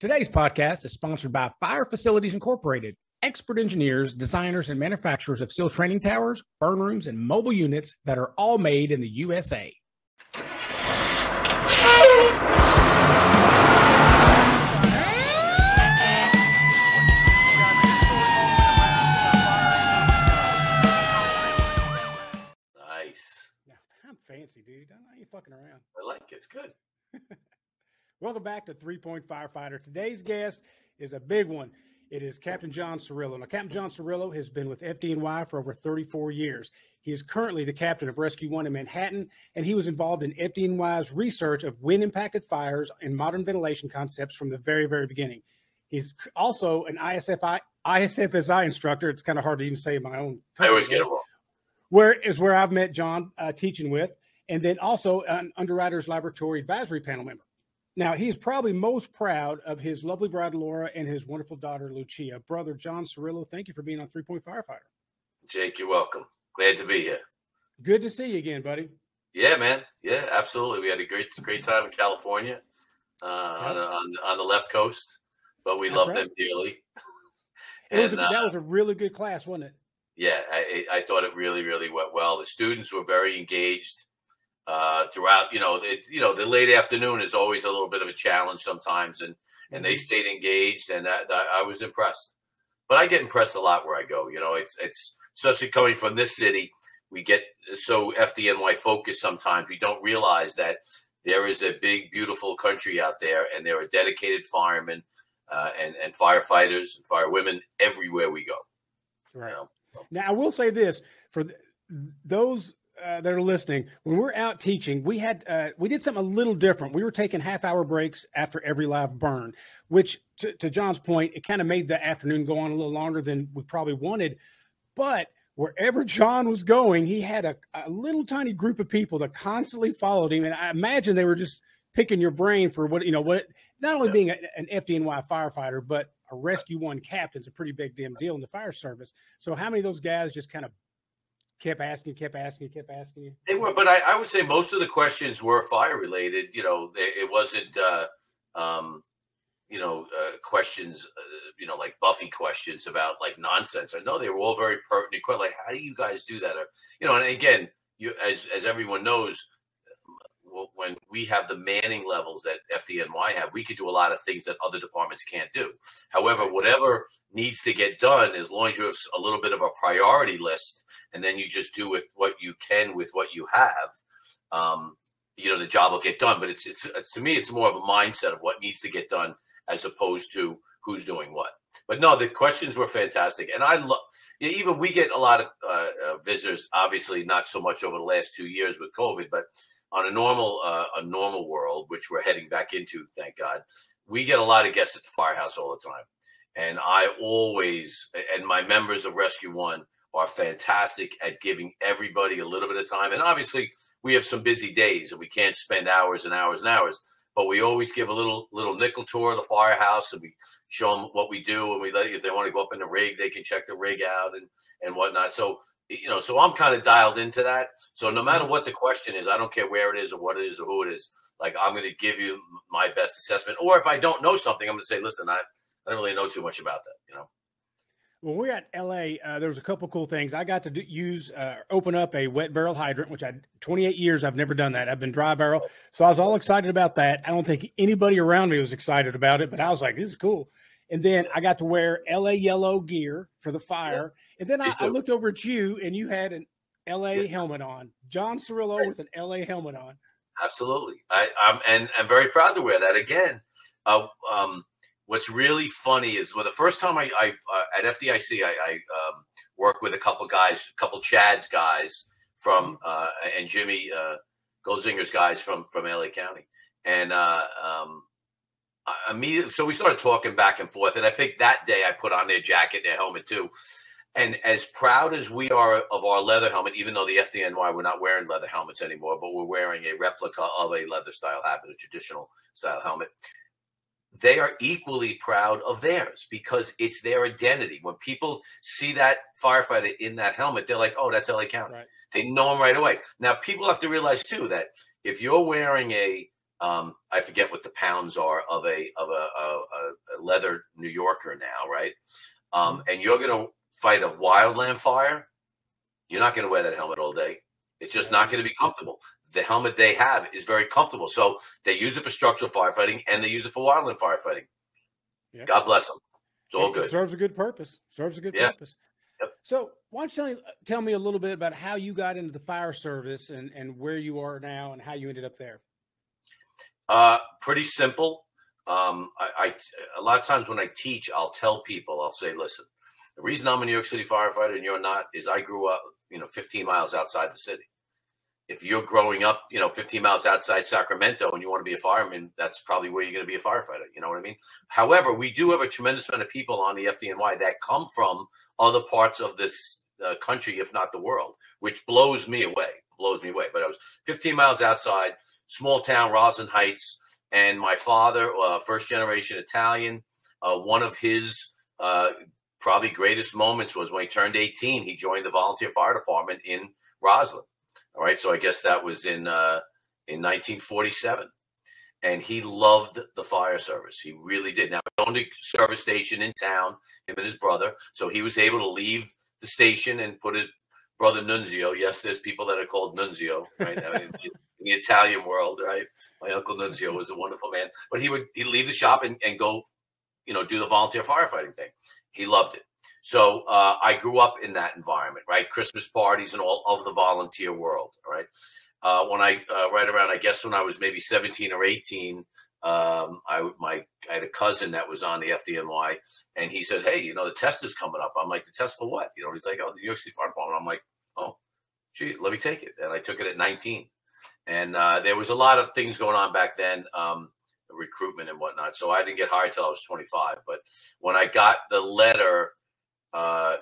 Today's podcast is sponsored by Fire Facilities Incorporated, expert engineers, designers, and manufacturers of steel training towers, burn rooms, and mobile units that are all made in the USA. Nice. I'm fancy, dude. I ain't fucking around. I like it. It's good. Welcome back to 3 Point Firefighter. Today's guest is a big one. It is Captain John Cirello. Now, Captain John Cirello has been with Fdny for over 34 years. He is currently the captain of Rescue 1 in Manhattan, and he was involved in Fdny's research of wind-impacted fires and modern ventilation concepts from the very, very beginning. He's also an ISFSI instructor. It's kind of hard to even say in my own I always get it wrong. Where I've met John teaching with, and then also an Underwriter's Laboratory advisory panel member. Now, he is probably most proud of his lovely bride, Laura, and his wonderful daughter, Luchia. Brother John Cirello, thank you for being on 3 Point Firefighter. Jake, you're welcome. Glad to be here. Good to see you again, buddy. Yeah, man. Yeah, absolutely. We had a great time in California on the left coast, but we love them dearly. That was a really good class, wasn't it? Yeah, I thought it really, really went well. The students were very engaged throughout. The late afternoon is always a little bit of a challenge sometimes, and they stayed engaged, and I was impressed. But I get impressed a lot where I go. It's especially coming from this city, we get so FDNY focused sometimes. We don't realize that there is a big, beautiful country out there, and there are dedicated firemen and firefighters and firewomen everywhere we go. Right. Now, I will say this for those that are listening: when we're out teaching, we did something a little different. We were taking half-hour breaks after every live burn, which, to John's point, it kind of made the afternoon go on a little longer than we probably wanted. But wherever John was going, he had a little tiny group of people that constantly followed him, and I imagine they were just picking your brain for what not only being an FDNY firefighter, but a Rescue 1 captain is a pretty big damn deal in the fire service. So how many of those guys just kind of kept asking you? They were, but I would say most of the questions were fire related. It wasn't, questions, like Buffy questions about like nonsense. I know they were all very pertinent. Like, how do you guys do that? Or, and again, as everyone knows, when we have the manning levels that FDNY have, we could do a lot of things that other departments can't do. However, whatever needs to get done, as long as you have a little bit of a priority list, and then you just do with what you can with what you have, the job will get done. But it's to me, it's more of a mindset of what needs to get done as opposed to who's doing what. But no, the questions were fantastic, and I love. Even we get a lot of visitors. Obviously, not so much over the last 2 years with COVID, but on a normal world, which we're heading back into, thank God, we get a lot of guests at the firehouse all the time. And and my members of Rescue 1 are fantastic at giving everybody a little bit of time. And obviously, we have some busy days and we can't spend hours and hours and hours, but we always give a little nickel tour of the firehouse, and we show them what we do, and we if they want to go up in the rig, they can check the rig out and whatnot. So I'm kind of dialed into that. So no matter what the question is, I don't care where it is or what it is or who it is. Like, I'm going to give you my best assessment. Or if I don't know something, I'm going to say, listen, I don't really know too much about that, When we were at LA, there was a couple cool things. I got to open up a wet barrel hydrant, which 28 years, I've never done that. I've been dry barrel. So I was all excited about that. I don't think anybody around me was excited about it, but I was like, this is cool. And then I got to wear LA yellow gear for the fire. Yeah. And then I looked over at you, and you had an LA helmet on. John Cirello with an LA helmet on. Absolutely. I'm very proud to wear that again. What's really funny is the first time I at FDIC, I worked with a couple Chad's guys from and Jimmy Golzinger's guys from LA County. And immediately, so we started talking back and forth. And I think that day I put on their jacket, their helmet too. And as proud as we are of our leather helmet, even though the FDNY, we're not wearing leather helmets anymore, but we're wearing a replica of a leather style helmet, a traditional style helmet. They are equally proud of theirs because it's their identity. When people see that firefighter in that helmet, they're like, oh, that's LA County. Right. They know him right away. Now, people have to realize too that if you're wearing a I forget what the pounds are of a leather New Yorker now, right? And you're going to fight a wildland fire, you're not going to wear that helmet all day. It's just not going to be comfortable. The helmet they have is very comfortable. So they use it for structural firefighting and they use it for wildland firefighting. Yeah. God bless them. It's all good. It serves a good purpose. Serves a good purpose. Yep. So why don't you tell me a little bit about how you got into the fire service and where you are now and how you ended up there? Pretty simple. I a lot of times when I teach, I'll tell people, I'll say, listen, the reason I'm a New York City firefighter and you're not is I grew up, 15 miles outside the city. If you're growing up, 15 miles outside Sacramento and you want to be a fireman, that's probably where you're going to be a firefighter. You know what I mean? However, we do have a tremendous amount of people on the Fdny that come from other parts of this country, if not the world, which blows me away. But I was 15 miles outside, small town, Roslyn Heights, and my father, first generation Italian, one of his probably greatest moments was when he turned 18. He joined the volunteer fire department in Roslyn. All right, so I guess that was in 1947, and he loved the fire service. He really did. Now, he owned a service station in town, him and his brother, so he was able to leave the station and put his brother Nunzio. Yes, there's people that are called Nunzio, right? I mean, in the Italian world, right? My uncle Nunzio was a wonderful man, but he'd leave the shop and go, do the volunteer firefighting thing. He loved it. So I grew up in that environment, right? Christmas parties and all of the volunteer world, right? When I right around, I guess when I was maybe 17 or 18, I had a cousin that was on the Fdny, and he said, "Hey, the test is coming up." I'm like, "The test for what?" He's like, "Oh, the New York City Fire Department." I'm like, "Oh, gee, let me take it." And I took it at 19, and there was a lot of things going on back then. Recruitment and whatnot. So I didn't get hired till I was 25. But when I got the letter to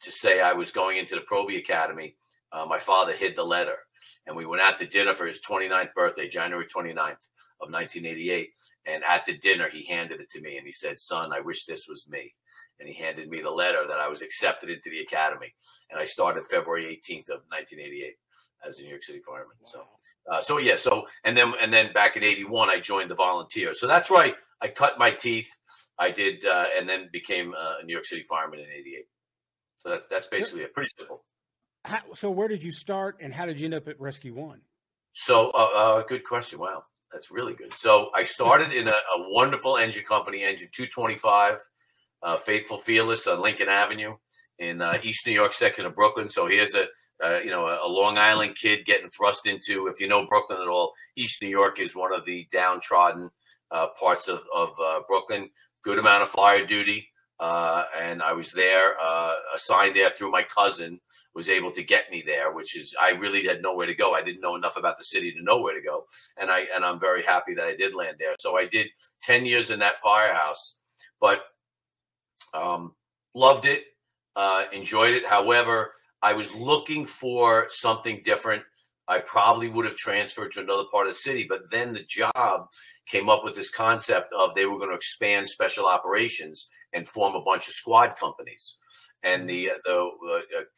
say I was going into the Proby Academy, my father hid the letter, and we went out to dinner for his 29th birthday, January 29th of 1988. And at the dinner, he handed it to me, and he said, "Son, I wish this was me." And he handed me the letter that I was accepted into the academy, and I started February 18th of 1988 as a New York City fireman. Wow. So and then back in 81, I joined the volunteer. So that's where I cut my teeth. I did, and then became a New York City fireman in 88. So that's basically it. Pretty simple. So where did you start, and how did you end up at Rescue One? So good question. Wow, that's really good. So I started in a wonderful engine company, Engine 225, Faithful Fearless on Lincoln Avenue in East New York, section of Brooklyn. So here's a Long Island kid getting thrust into, if you know Brooklyn at all, East New York is one of the downtrodden parts of Brooklyn. Good amount of fire duty. And I was there, assigned there through my cousin, was able to get me there, which is, I really had nowhere to go. I didn't know enough about the city to know where to go. And I'm very happy that I did land there. So I did 10 years in that firehouse, but loved it, enjoyed it. However, I was looking for something different. I probably would have transferred to another part of the city, but then the job came up with this concept of they were going to expand special operations and form a bunch of squad companies. And the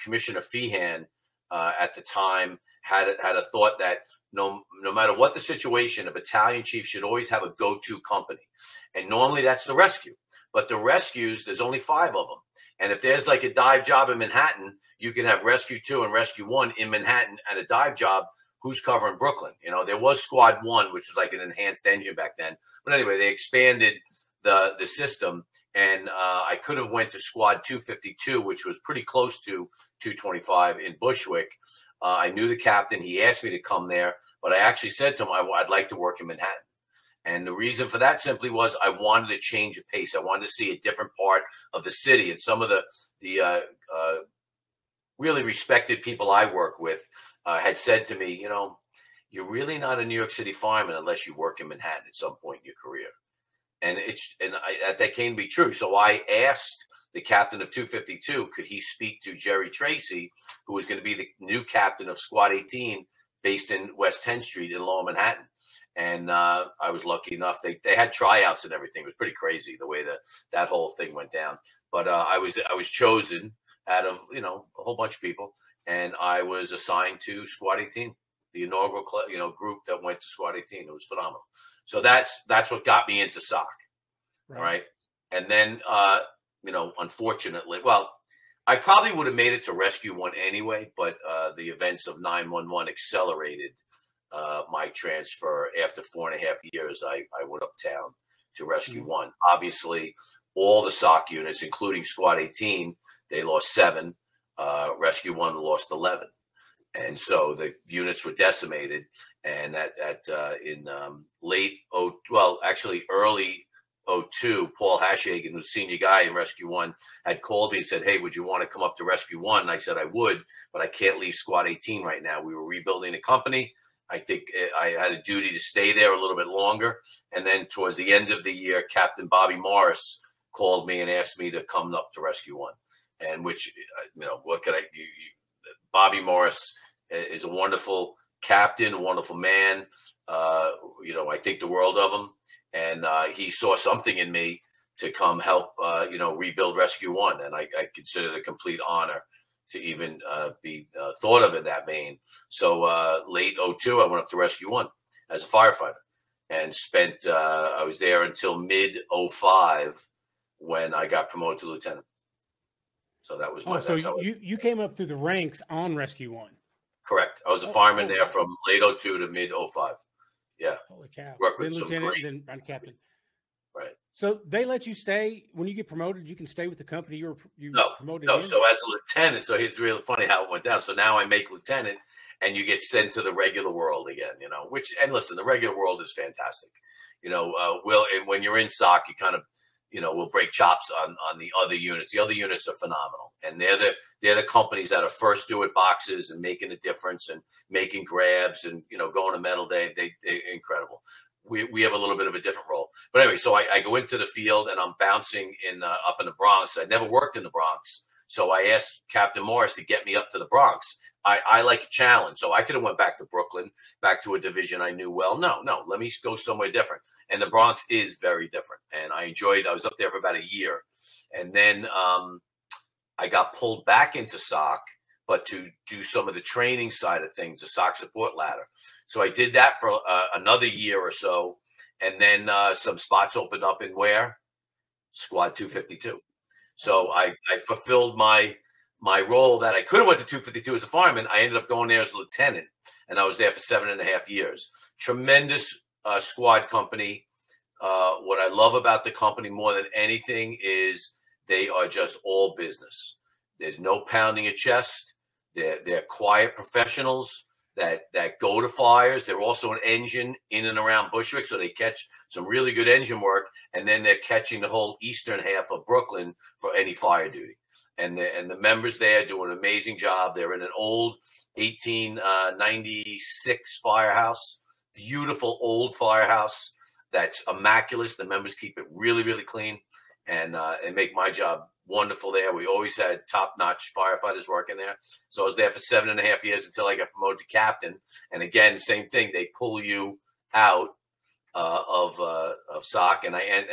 Commissioner Feehan at the time had a thought that no matter what the situation, a battalion chief should always have a go-to company. And normally that's the rescue. But the rescues, there's only 5 of them. And if there's like a dive job in Manhattan, you can have Rescue 2 and Rescue 1 in Manhattan and a dive job. Who's covering Brooklyn? There was Squad 1, which was like an enhanced engine back then. But anyway, they expanded the system, and I could have went to Squad 252, which was pretty close to 225 in Bushwick. I knew the captain. He asked me to come there, but I actually said to him, I'd like to work in Manhattan. And the reason for that simply was I wanted to change of pace. I wanted to see a different part of the city. And some of the really respected people I work with had said to me, you're really not a New York City fireman unless you work in Manhattan at some point in your career. And that came to be true. So I asked the captain of 252, could he speak to Jerry Tracy, who was going to be the new captain of Squad 18 based in West 10th Street in Lower Manhattan. And I was lucky enough. They had tryouts and everything. It was pretty crazy the way that whole thing went down. But I was chosen out of a whole bunch of people, and I was assigned to Squad 18, the inaugural group that went to Squad 18. It was phenomenal. So that's what got me into SOC. Right. And then, you know, unfortunately, well, I probably would have made it to Rescue 1 anyway, but the events of 911 accelerated my transfer. After 4.5 years, I went uptown to Rescue 1. Obviously, all the SOC units, including Squad 18, they lost 7. Rescue 1 lost 11. And so the units were decimated. And in early '02, Paul Hashagen, who's senior guy in Rescue 1, had called me and said, "Hey, would you want to come up to Rescue 1?" And I said I would, but I can't leave Squad 18 right now. We were rebuilding the company. I think I had a duty to stay there a little bit longer. And then towards the end of the year, Captain Bobby Morris called me and asked me to come up to Rescue 1. And which, you know, what could Bobby Morris is a wonderful captain, a wonderful man. You know, I think the world of him. And he saw something in me to come help, you know, rebuild Rescue 1. And I consider it a complete honor to even be thought of in that vein. So late '02, I went up to Rescue 1 as a firefighter and spent, I was there until mid '05 when I got promoted to lieutenant. So that was my, so you came up through the ranks on Rescue 1. Correct. I was a fireman there from late '02 to mid '05. Yeah. Holy cow. Worked Then with some lieutenant, great, then captain. right. So they let you stay when you get promoted. You can stay with the company you promoted. No. In? So as a lieutenant, so it's really funny how it went down. So now I make lieutenant, and you get sent to the regular world again. You know, and listen, the regular world is fantastic. You know, and when you're in SOC, you kind of, you know, will break chops on the other units. The other units are phenomenal, and they're the companies that are first do it boxes and making a difference and making grabs and, you know, going to medal day. They're incredible. We have a little bit of a different role, but anyway, so I go into the field and I'm bouncing up in the Bronx. I never worked in the Bronx, so I asked Captain Morris to get me up to the Bronx. I like a challenge, so I could have went back to Brooklyn, back to a division I knew well. No, let me go somewhere different. And the Bronx is very different, and I was up there for about a year, and then I got pulled back into SOC, but to do some of the training side of things, the SOC support ladder. So I did that for another year or so, and then some spots opened up in where? Squad 252. So I fulfilled my role that I could have went to 252 as a fireman. I ended up going there as a lieutenant, and I was there for 7.5 years. Tremendous squad company. What I love about the company more than anything is they are just all business. There's no pounding a chest. They're quiet professionals that go to fires. They're also an engine in and around Bushwick, so they catch some really good engine work, and then they're catching the whole eastern half of Brooklyn for any fire duty. And the members there do an amazing job. They're in an old 1896 firehouse, beautiful old firehouse that's immaculate. The members keep it really, really clean, and make my job wonderful there. We always had top-notch firefighters working there. So I was there for 7.5 years until I got promoted to captain. And again, same thing. They pull you out of SOC, and I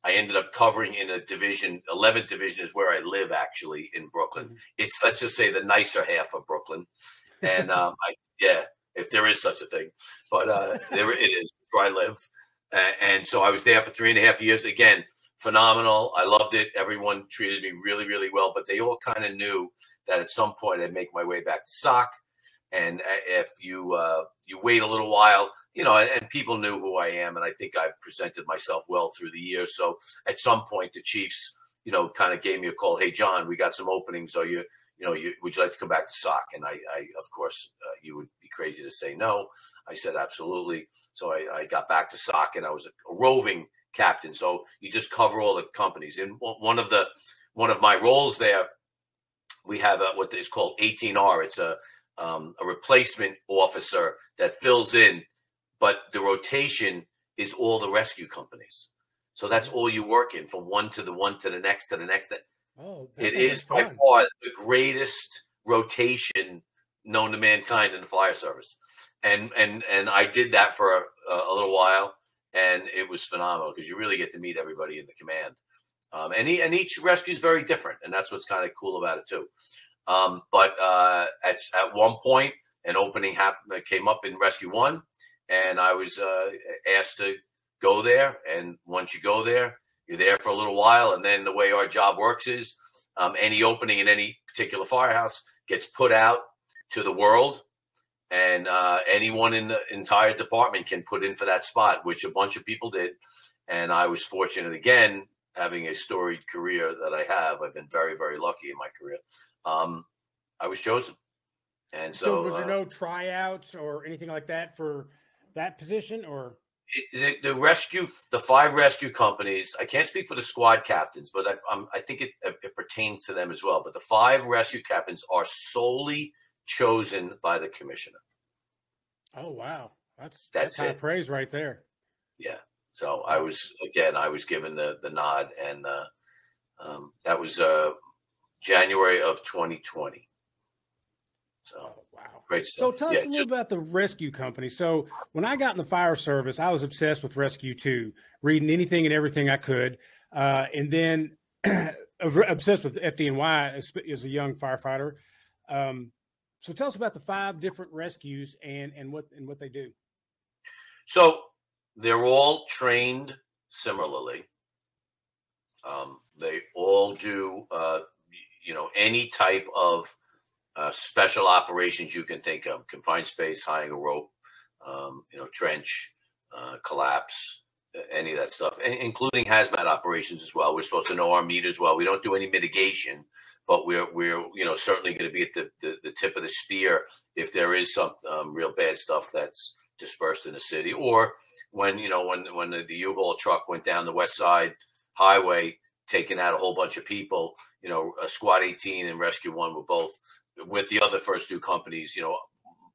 ended up covering in a division. 11th division is where I live, actually, in Brooklyn. Mm-hmm. It's, let's just say, the nicer half of Brooklyn. And if there is such a thing, but there it is where I live. And so I was there for 3.5 years. Again, phenomenal. I loved it. Everyone treated me really, really well, but they all kind of knew that at some point I'd make my way back to SOC. And if you wait a little while, you know, and people knew who I am, and I think I've presented myself well through the years. So at some point, the Chiefs, you know, kind of gave me a call. Hey, John, we got some openings. Would you like to come back to SOC? And I of course, you would be crazy to say no. I said absolutely. So I got back to SOC, and I was a roving captain. So you just cover all the companies. And one of my roles there, we have what is called 18R. It's a replacement officer that fills in, but the rotation is all the rescue companies. So that's all you work in, from one to the next. Oh, it is by far the greatest rotation known to mankind in the fire service. And I did that for a little while, and it was phenomenal because you really get to meet everybody in the command. And each rescue is very different, and that's what's kind of cool about it too. But at one point, an opening came up in Rescue 1, and I was asked to go there. And once you go there, You're there for a little while, and then the way our job works is any opening in any particular firehouse gets put out to the world, and anyone in the entire department can put in for that spot, which a bunch of people did. And I was fortunate, again, having a storied career that I have. I've been very, very lucky in my career. I was chosen. And so was there no tryouts or anything like that for that position, or? The 5 rescue companies, I can't speak for the squad captains, but I think it pertains to them as well. But the 5 rescue captains are solely chosen by the commissioner. Oh, wow. That's high praise right there. Yeah. So I was given the nod, and that was January of 2020. So, oh, wow. Great stuff. So tell us a little about the rescue company. So when I got in the fire service, I was obsessed with rescue too, reading anything and everything I could. And then obsessed with Fdny as a young firefighter. So tell us about the 5 different rescues and what they do. So they're all trained similarly. They all do, any type of special operations you can think of: confined space, hiding a rope, trench, collapse, any of that stuff, including hazmat operations as well. We're supposed to know our meters well. We don't do any mitigation, but we're certainly going to be at the tip of the spear if there is some real bad stuff that's dispersed in the city, or when the U-Haul truck went down the West Side Highway, taking out a whole bunch of people. Squad 18 and Rescue 1 were both with the other first 2 companies,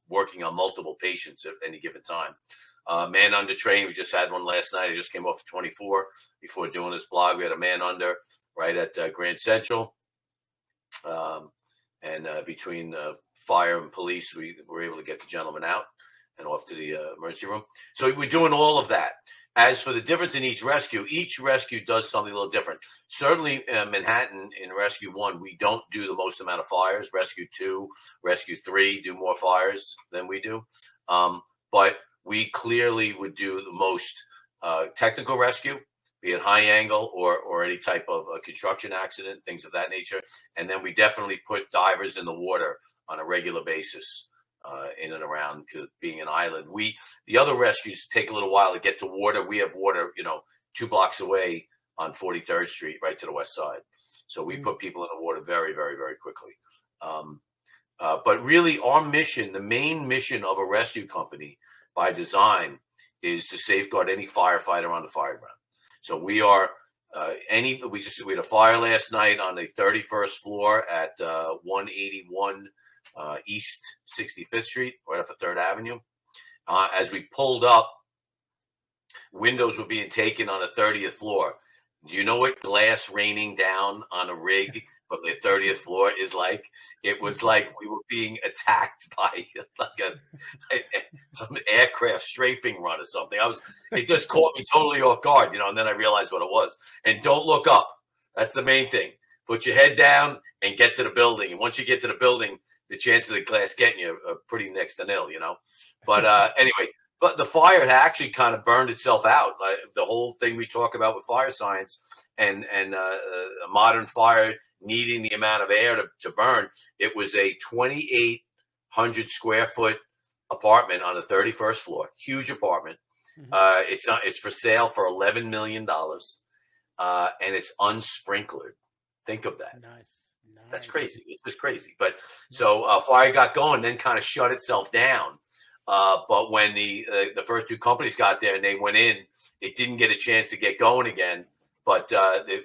working on multiple patients at any given time. Man under train, we just had one last night. I just came off of 24 before doing this blog. We had a man under right at Grand Central. And between fire and police, we were able to get the gentleman out and off to the emergency room. So we're doing all of that. As for the difference in each rescue does something a little different. Certainly Manhattan in Rescue 1, we don't do the most amount of fires. Rescue 2, Rescue 3 do more fires than we do. But we clearly would do the most technical rescue, be it high angle or any type of construction accident, things of that nature. And then we definitely put divers in the water on a regular basis. In and around being an island. The other rescues take a little while to get to water. We have water, 2 blocks away on 43rd Street, right to the west side. So we put people in the water very, very, very quickly. But really our mission, the main mission of a rescue company by design, is to safeguard any firefighter on the fire ground. So we are, we had a fire last night on the 31st floor at 181 East 65th Street, right off of 3rd Avenue. As we pulled up, windows were being taken on the 30th floor. Do you know what glass raining down on a rig from the 30th floor is like? It was like we were being attacked by some aircraft strafing run or something. It just caught me totally off guard, and then I realized what it was. And don't look up. That's the main thing. Put your head down and get to the building. And once you get to the building, the chances of the glass getting you are pretty next to nil, But anyway, but the fire had actually kind of burned itself out. The whole thing we talk about with fire science and a modern fire needing the amount of air to burn, it was a 2,800 square foot apartment on the 31st floor, huge apartment. It's for sale for $11 million, and it's unsprinklered. Think of that. Nice. That's crazy. It's just crazy. But so fire got going, then kind of shut itself down. But when the first 2 companies got there and they went in, it didn't get a chance to get going again. But the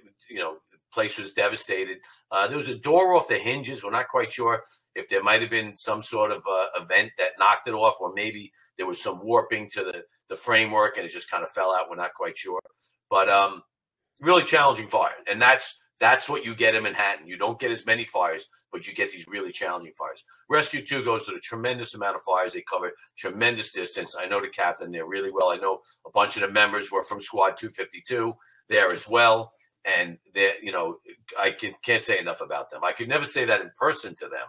place was devastated. There was a door off the hinges. We're not quite sure if there might have been some sort of event that knocked it off, or maybe there was some warping to the framework and it just kind of fell out. We're not quite sure. But really challenging fire, and that's what you get in Manhattan. You don't get as many fires, but you get these really challenging fires. Rescue 2 goes through a tremendous amount of fires. They cover tremendous distance. I know the captain there really well. I know a bunch of the members were from Squad 252 there as well. And I can't say enough about them. I could never say that in person to them,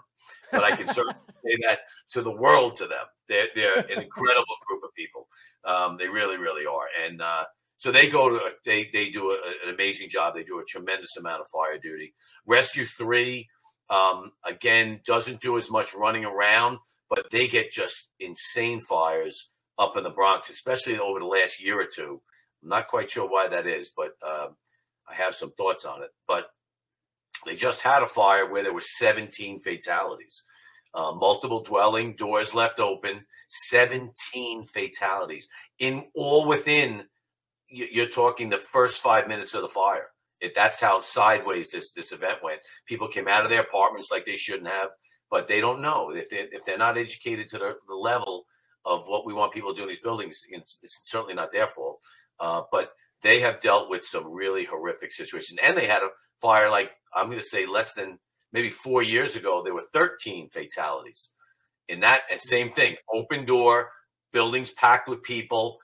but I can certainly say that to the world to them. They're an incredible group of people. They really, really are. And So they go to they do an amazing job. They do a tremendous amount of fire duty. Rescue 3, again, doesn't do as much running around, but they get just insane fires up in the Bronx, especially over the last year or two. I'm not quite sure why that is, but I have some thoughts on it. But they just had a fire where there were 17 fatalities. Multiple dwelling, doors left open, 17 fatalities within, you're talking the first 5 minutes of the fire. That's how sideways this event went. People came out of their apartments like they shouldn't have, but they don't know. If they're not educated to the level of what we want people to do in these buildings, it's certainly not their fault. But they have dealt with some really horrific situations. And they had a fire, like, I'm going to say less than maybe 4 years ago, there were 13 fatalities in that. And same thing, open door, buildings packed with people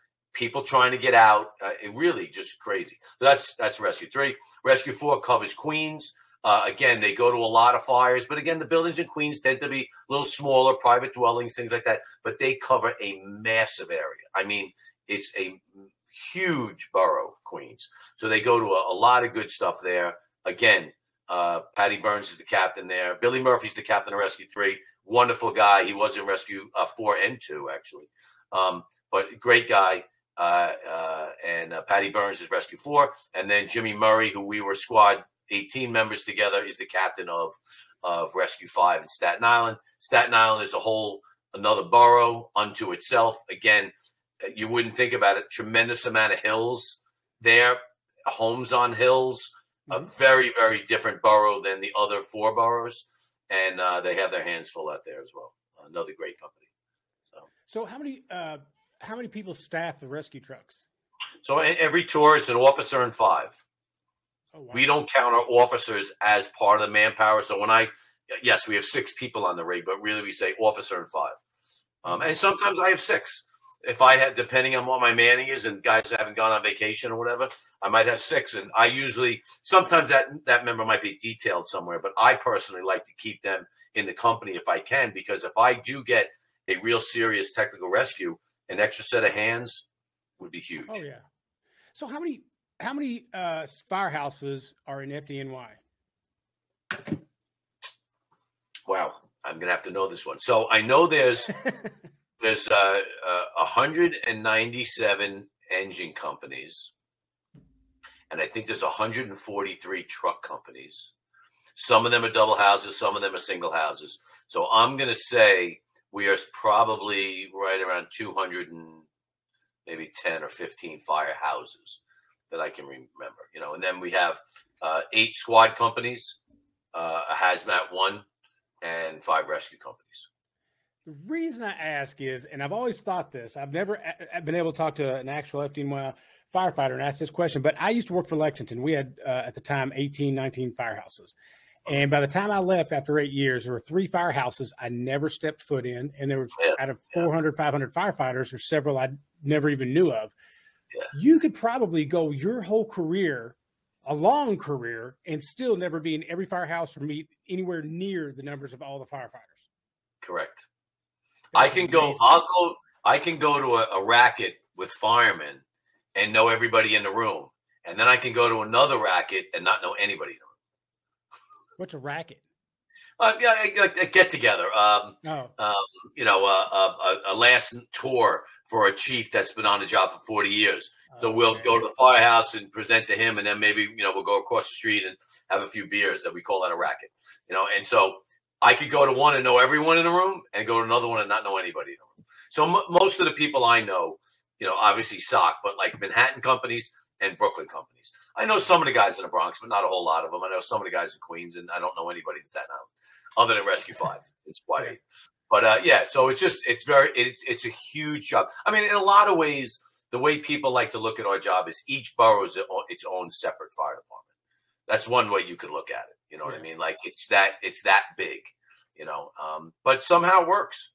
trying to get out. It really just crazy. So that's Rescue 3. Rescue 4 covers Queens. Again, they go to a lot of fires, but again, the buildings in Queens tend to be a little smaller, private dwellings, things like that. But they cover a massive area. I mean, it's a huge borough, Queens. So they go to a lot of good stuff there. Again, Patty Burns is the captain there. Billy Murphy's the captain of Rescue 3. Wonderful guy. He was in Rescue 4 and 2, actually. But great guy. And Patty Burns is Rescue 4. And then Jimmy Murray, who we were squad 18 members together, is the captain of Rescue 5 in Staten Island. Staten Island is another borough unto itself. Again, you wouldn't think about it. Tremendous amount of hills there, homes on hills. A very, very different borough than the other 4 boroughs. And they have their hands full out there as well. Another great company. So how many people staff the rescue trucks? So every tour, it's an officer and 5. Oh, wow. We don't count our officers as part of the manpower. So yes, we have 6 people on the rig, but really we say officer and 5. And sometimes I have 6. If I had, depending on what my manning is, and guys haven't gone on vacation or whatever, I might have 6. And I usually, sometimes that member might be detailed somewhere, but I personally like to keep them in the company if I can, because if I do get a real serious technical rescue, an extra set of hands would be huge. Oh yeah. So how many firehouses are in FDNY? Wow, I'm gonna have to know this one. So I know there's 197 engine companies, and I think there's 143 truck companies. Some of them are double houses, some of them are single houses. So I'm gonna say we are probably right around 200 and maybe 10 or 15 firehouses that I can remember, and then we have 8 squad companies, a hazmat 1, and 5 rescue companies. The reason I ask is, and I've always thought this, I've never been able to talk to an actual FDNY firefighter and ask this question, but I used to work for Lexington. We had, at the time, 18, 19 firehouses. And by the time I left after 8 years, there were 3 firehouses I never stepped foot in. And there was, out of 400, 500 firefighters, there's several I never even knew of. Yeah. You could probably go your whole career, a long career, and still never be in every firehouse or meet anywhere near the numbers of all the firefighters. Correct. I can go to a racket with firemen and know everybody in the room. And then I can go to another racket and not know anybody in the room. What's a racket? Yeah, a get together. A last tour for a chief that's been on the job for 40 years. So we'll go to the firehouse and present to him, and then maybe we'll go across the street and have a few beers. That we call that a racket. And so I could go to one and know everyone in the room, and go to another one and not know anybody in the room. So most of the people I know, obviously SOC, but like Manhattan companies and Brooklyn companies. I know some of the guys in the Bronx, but not a whole lot of them. I know some of the guys in Queens, and I don't know anybody in Staten Island other than Rescue 5. It's Squad 8. But so it's a huge job. I mean, in a lot of ways, the way people like to look at our job is each borough is its own separate fire department. That's one way you could look at it. You know what I mean? Like it's that big, but somehow it works.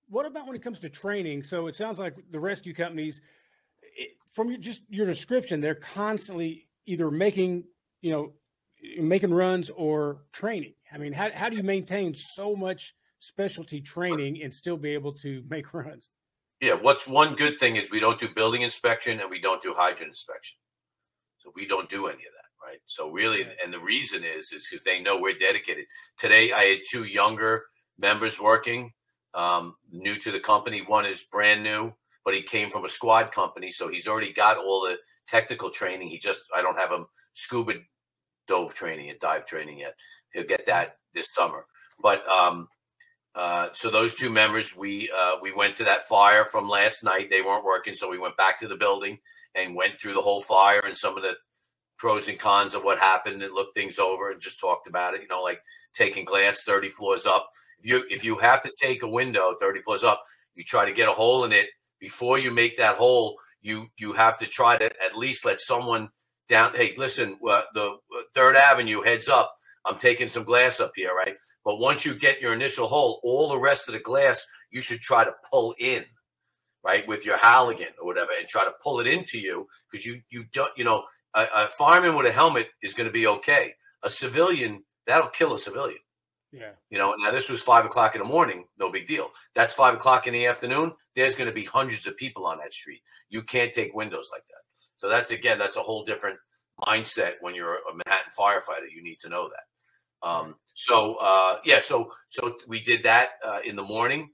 What about when it comes to training? So it sounds like the rescue companies, from your description, they're constantly either making runs or training. I mean, how do you maintain so much specialty training and still be able to make runs? Yeah, what's one good thing is we don't do building inspection and we don't do hydrant inspection. So we don't do any of that, right? So really, and the reason is because they know we're dedicated. Today, I had 2 younger members working, new to the company. One is brand new, but he came from a squad company, so he's already got all the technical training. I don't have him scuba dive training yet. He'll get that this summer. But so those 2 members, we went to that fire from last night. They weren't working, so we went back to the building and went through the whole fire and some of the pros and cons of what happened and looked things over and just talked about it. You know, like taking glass 30 floors up. If you have to take a window 30 floors up, you try to get a hole in it. Before you make that hole, you have to try to at least let someone down. Hey, listen, the 3rd Avenue, heads up. I'm taking some glass up here, right? But once you get your initial hole, all the rest of the glass, you should try to pull in, right, with your Halligan or whatever, and try to pull it into you, because you don't, you know, a fireman with a helmet is going to be okay. A civilian, that'll kill a civilian. Yeah. You know, now this was 5 o'clock in the morning, no big deal. That's 5 o'clock in the afternoon. There's going to be hundreds of people on that street. You can't take windows like that. So that's a whole different mindset when you're a Manhattan firefighter. You need to know that. So we did that in the morning.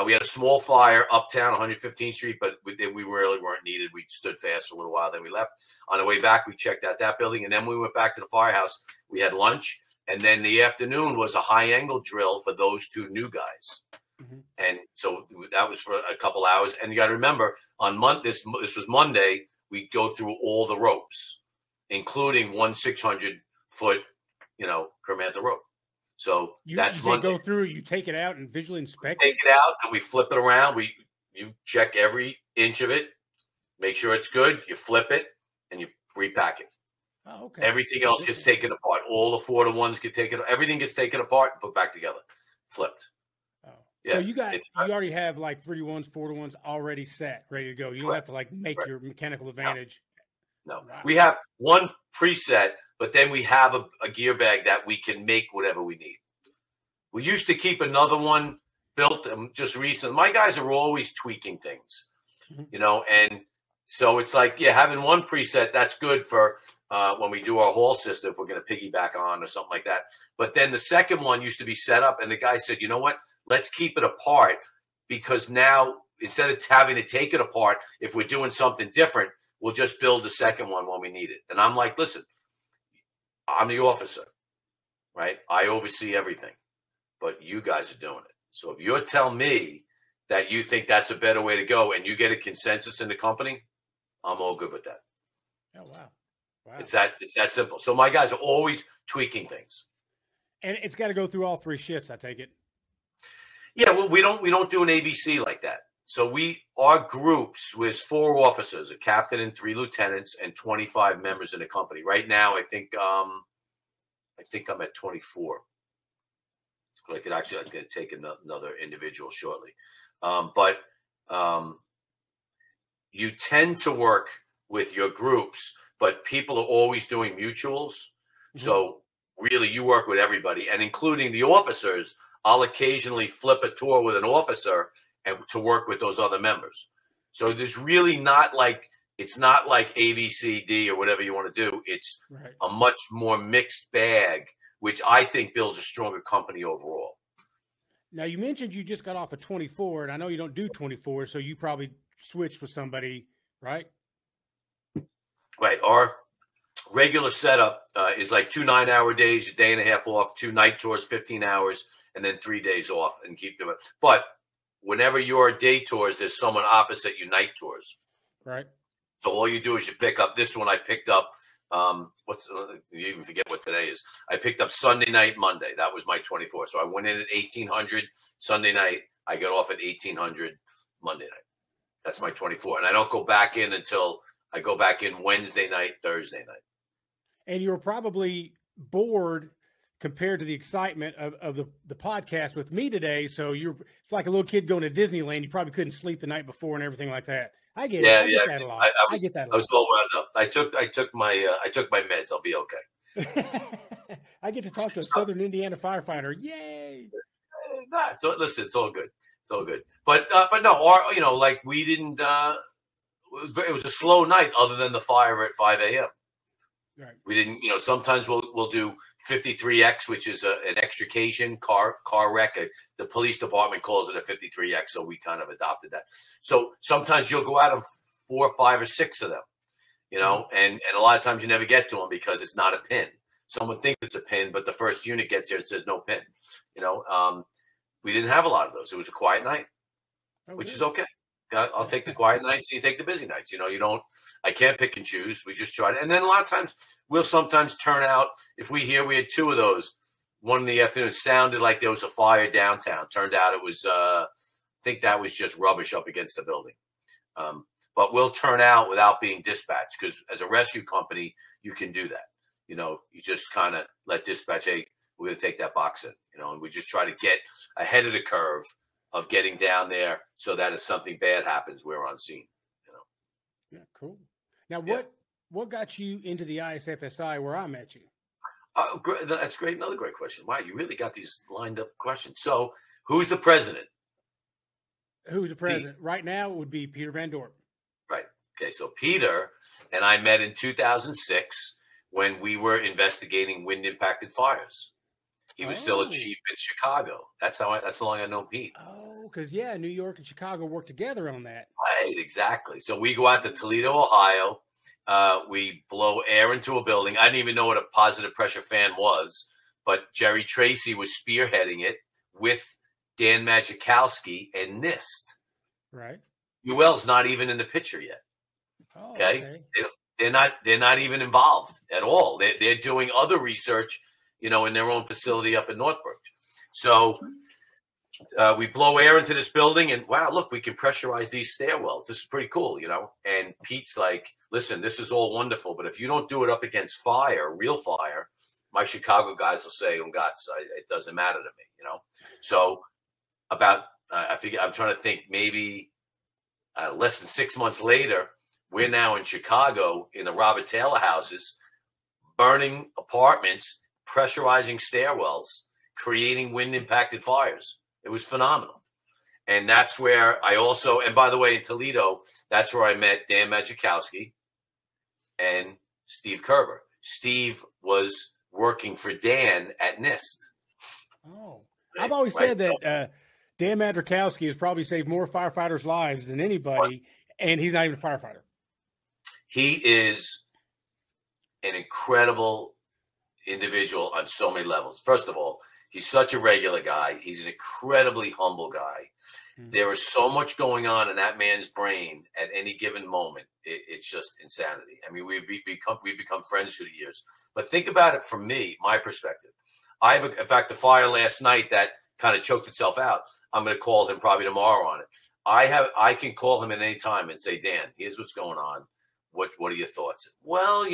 We had a small fire uptown, 115th Street, but we really weren't needed. We stood fast for a little while, then we left. On the way back, we checked out that building, and then we went back to the firehouse. We had lunch, and then the afternoon was a high-angle drill for those 2 new guys. Mm-hmm. And so that was for a couple hours. And you got to remember, on this was Monday, we go through all the ropes, including one 600-foot, Kermanta rope. So that's Monday. Go through, you take it out and visually inspect it? Take it out and we flip it around. You check every inch of it, make sure it's good. You flip it and you repack it. Oh, okay. Everything else gets taken apart. All the 4-to-1s get taken. Everything gets taken apart and put back together, flipped. Oh, yeah. So you already have like 3-to-1s, 4-to-1s already set, ready to go. You don't have to like make your mechanical advantage. No. Wow. We have one preset, but then we have a gear bag that we can make whatever we need. We used to keep another one built just recently. My guys are always tweaking things, and so it's like, having one preset, that's good for when we do our haul system, if we're going to piggyback on or something like that. But then the second one used to be set up, and the guy said, you know what, let's keep it apart, because now instead of having to take it apart, if we're doing something different, we'll just build the second one when we need it. And I'm like, listen, I'm the officer, right? I oversee everything, but you guys are doing it. So if you're telling me that you think that's a better way to go and you get a consensus in the company, I'm all good with that. Oh, wow. It's that simple. So my guys are always tweaking things. And it's got to go through all 3 shifts, I take it. Yeah, well, we don't do an ABC like that. So our groups was 4 officers, a captain and 3 lieutenants, and 25 members in the company. Right now, I think I'm at 24. But I'm going to take another individual shortly. But you tend to work with your groups, but people are always doing mutuals. Mm-hmm. So really, you work with everybody, and including the officers. I'll occasionally flip a tour with an officer and to work with those other members. So there's really it's not like A, B, C, D or whatever you want to do. It's a much more mixed bag, which I think builds a stronger company overall. Now, you mentioned you just got off of 24, and I know you don't do 24, so you probably switched with somebody, right? Right. Our regular setup is like 2 9-hour days, a day and a half off, 2 night tours, 15 hours, and then 3 days off and keep doing it. But whenever you're day tours, there's someone opposite you night tours. Right. So all you do is you pick up this one. I picked up, you even forget what today is. I picked up Sunday night, Monday. That was my 24. So I went in at 1800 Sunday night. I got off at 1800 Monday night. That's my 24. And I don't go back in until I go back in Wednesday night, Thursday night. And you're probably bored compared to the excitement of the podcast with me today. So it's like a little kid going to Disneyland. You probably couldn't sleep the night before and everything like that. I get it. I get that a lot. I get that a lot. I was all wound up. I took my meds. I'll be okay. I get to talk to a Southern Indiana firefighter. Yay! So listen, it's all good. It's all good. But no, like we didn't. It was a slow night, other than the fire at 5 a.m. Right. We didn't. Sometimes we'll do 53X, which is an extrication car wreck. The police department calls it a 53X, so we kind of adopted that. So sometimes you'll go out of 4, 5, or 6 of them, and a lot of times you never get to them because it's not a pin. Someone thinks it's a pin, but the first unit gets there and says no pin. We didn't have a lot of those. It was a quiet night, which is okay. I'll take the quiet nights and you take the busy nights. I can't pick and choose. We just try to. And then a lot of times we'll sometimes turn out, if we hear we had 2 of those, one in the afternoon, sounded like there was a fire downtown. Turned out it was, I think that was just rubbish up against the building. But we'll turn out without being dispatched, because as a rescue company, you can do that. You just kind of let dispatch, hey, we're going to take that box in, and we just try to get ahead of the curve of getting down there so that if something bad happens, we're on scene. Yeah, cool. Now, what got you into the ISFSI where I met you? That's great. Another great question. Wow, you really got these lined up questions. So, who's the president? Who's the president? Right now, it would be Peter Van Dorp. Right. Okay, so Peter and I met in 2006 when we were investigating wind-impacted fires. He was still a chief in Chicago. That's how long I know Pete. Oh, because New York and Chicago work together on that. Right, exactly. So we go out to Toledo, Ohio. We blow air into a building. I didn't even know what a positive pressure fan was, but Jerry Tracy was spearheading it with Dan Majikowski and NIST. Right. UL's not even in the picture yet. Oh, okay. They're not even involved at all. They're doing other research, in their own facility up in Northbrook. So we blow air into this building, and wow, look, we can pressurize these stairwells. This is pretty cool, And Pete's like, listen, this is all wonderful, but if you don't do it up against fire, real fire, my Chicago guys will say, oh God, it doesn't matter to me, So about, I'm trying to think, maybe less than 6 months later, we're now in Chicago in the Robert Taylor houses, burning apartments, pressurizing stairwells, creating wind-impacted fires. It was phenomenal. And that's where I also, and by the way, in Toledo, that's where I met Dan Majikowski and Steve Kerber. Steve was working for Dan at NIST. Oh, right? I've always said that Dan Majikowski has probably saved more firefighters' lives than anybody, and he's not even a firefighter. He is an incredible individual on so many levels. First of all, he's such a regular guy. He's an incredibly humble guy. Mm-hmm. There is so much going on in that man's brain at any given moment. It's just insanity. I mean, we've become friends through the years. But think about it from me, my perspective. In fact, the fire last night that kind of choked itself out. I'm going to call him probably tomorrow on it. I can call him at any time and say, Dan, here's what's going on. What are your thoughts? Well,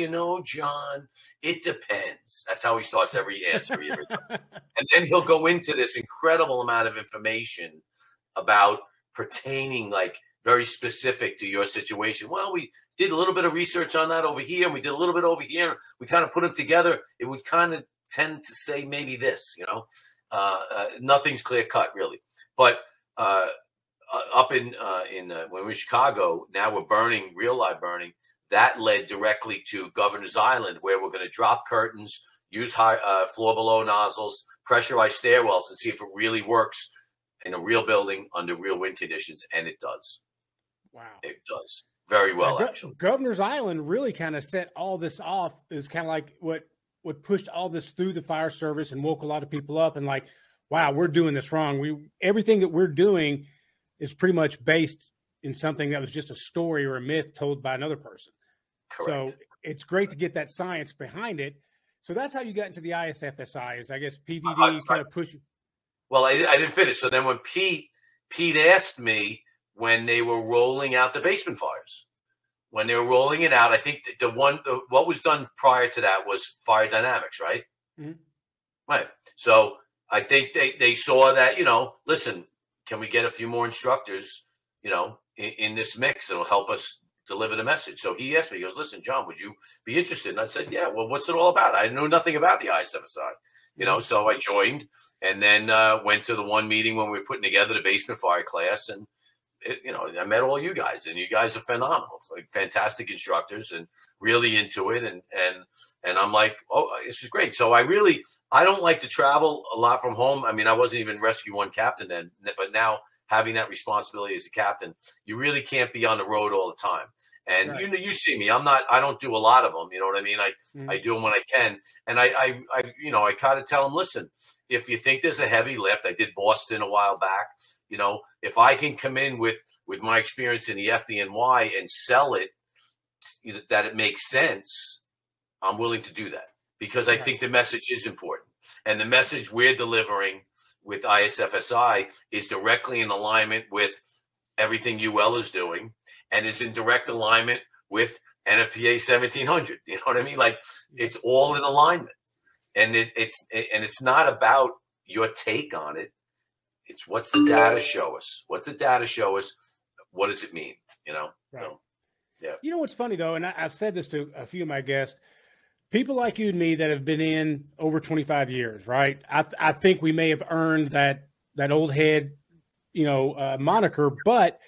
John, it depends. That's how he starts every answer. And then he'll go into this incredible amount of information about pertaining, like, very specific to your situation. Well, we did a little bit of research on that over here, and we did a little bit over here. We kind of put them together. It would kind of tend to say maybe this, nothing's clear cut really. But up in when we're in Chicago, now we're burning, real live burning. That led directly to Governor's Island, where we're going to drop curtains, use high floor below nozzles, pressurize stairwells, and see if it really works in a real building under real wind conditions. And it does. Wow. It does very well, actually. Governor's Island really kind of set all this off. Is kind of like what pushed all this through the fire service and woke a lot of people up and like, wow, we're doing this wrong. Everything that we're doing is pretty much based in something that was just a story or a myth told by another person. Correct. So it's great to get that science behind it. So that's how you got into the ISFSI, is I guess PVD kind of push you. Well, I didn't finish. So then when Pete asked me when they were rolling out the basement fires, when they were rolling it out, I think what was done prior to that was fire dynamics, right? Mm-hmm. Right. So I think they saw that, listen, can we get a few more instructors, in this mix that'll help us deliver the message? So he asked me, he goes, listen, John, would you be interested? And I said, yeah, well, what's it all about? I knew nothing about the ISFSI. you know. So I joined, and then went to the one meeting when we were putting together the basement fire class, and you know, I met all you guys, and you guys are phenomenal, like, fantastic instructors, and really into it. And I'm like, oh, this is great. So I don't like to travel a lot from home. I mean, I wasn't even Rescue 1 captain then, but now having that responsibility as a captain, you really can't be on the road all the time. And right. you see me, I don't do a lot of them. You know what I mean? I do them when I can. And I you know, I kind of tell them, listen, if you think there's a heavy lift, I did Boston a while back. You know, if I can come in with my experience in the FDNY and sell it, that it makes sense, I'm willing to do that, because I think the message is important. And the message we're delivering with ISFSI is directly in alignment with everything UL is doing, and is in direct alignment with NFPA 1700. You know what I mean? Like, it's all in alignment. And it's not about your take on it. It's what's the data show us? What's the data show us? What does it mean? You know? Right. So, yeah. You know what's funny though, and I've said this to a few of my guests, people like you and me that have been in over 25 years, right? I think we may have earned that old head, you know, moniker, but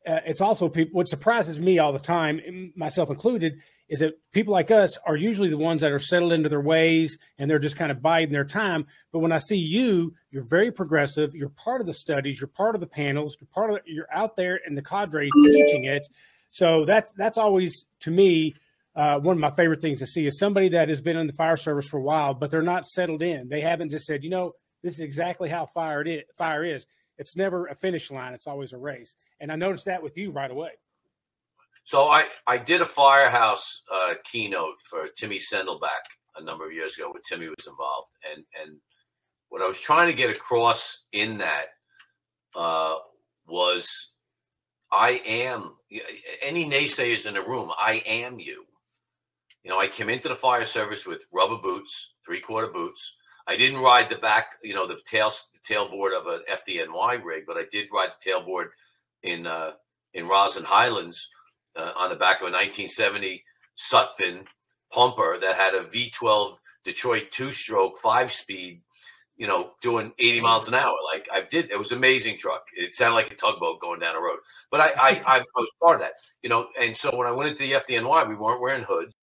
it's also people. What surprises me all the time, myself included, is that people like us are usually the ones that are settled into their ways and they're just kind of biding their time. But when I see you, you're very progressive. You're part of the studies. You're part of the panels. You're out there in the cadre teaching it. So that's always, to me, one of my favorite things to see is somebody that has been in the fire service for a while, but they're not settled in. They haven't just said, you know, this is exactly how fire is. It's never a finish line. It's always a race. And I noticed that with you right away. So I did a firehouse keynote for Timmy Sendelback a number of years ago when Timmy was involved. And what I was trying to get across in that was, I am, any naysayers in the room, I am you. You know, I came into the fire service with rubber boots, 3/4 boots. I didn't ride the back, you know, the tailboard of an FDNY rig, but I did ride the tailboard in Roslyn Highlands on the back of a 1970 Sutphen pumper that had a V12 Detroit 2-stroke 5-speed, you know, doing 80 miles an hour. Like it was an amazing truck. It sounded like a tugboat going down the road. But I was part of that, you know. And so when I went into the FDNY, we weren't wearing hoods.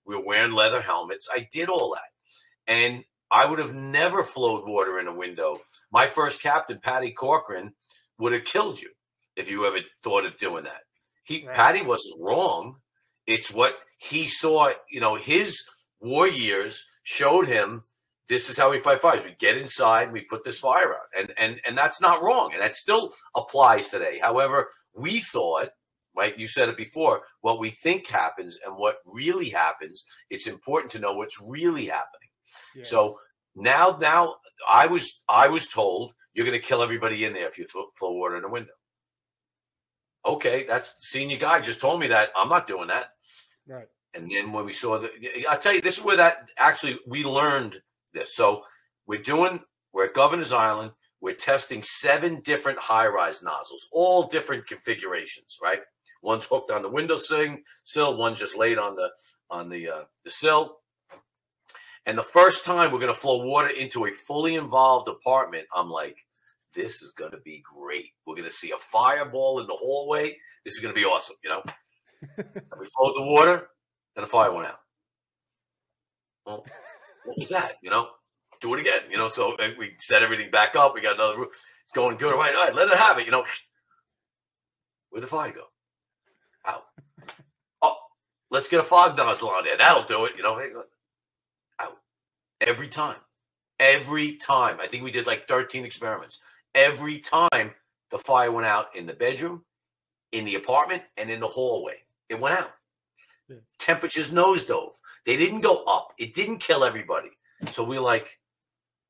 We were wearing leather helmets. I did all that. And I would have never flowed water in a window. My first captain, Patty Corcoran, would have killed you if you ever thought of doing that. Patty wasn't wrong. It's what he saw, you know, his war years showed him this is how we fight fires. We get inside, we put this fire out. And that's not wrong. And that still applies today. However, we thought, right, you said it before, what we think happens and what really happens, it's important to know what's really happening. Yes. So now I was told you're going to kill everybody in there if you throw water in the window. Okay, that's the senior guy just told me that. I'm not doing that. Right. And then when we saw I'll tell you, this is where that actually we learned this. So we're at Governor's Island. We're testing 7 different high-rise nozzles, all different configurations, right? One's hooked on the windowsill, one's just laid on the sill. And the first time we're going to flow water into a fully involved apartment, I'm like, this is going to be great. We're going to see a fireball in the hallway. This is going to be awesome, you know. We flowed the water, and the fire went out. Well, what was that? You know, do it again. You know, so we set everything back up. We got another roof. It's going good. All right, let it have it. You know, where'd the fire go? Out. Oh, let's get a fog nozzle on there. That'll do it. You know, out. Every time. I think we did like 13 experiments. Every time the fire went out in the bedroom, in the apartment, and in the hallway. It went out. Yeah. Temperatures nosedove. They didn't go up. It didn't kill everybody. So we're like,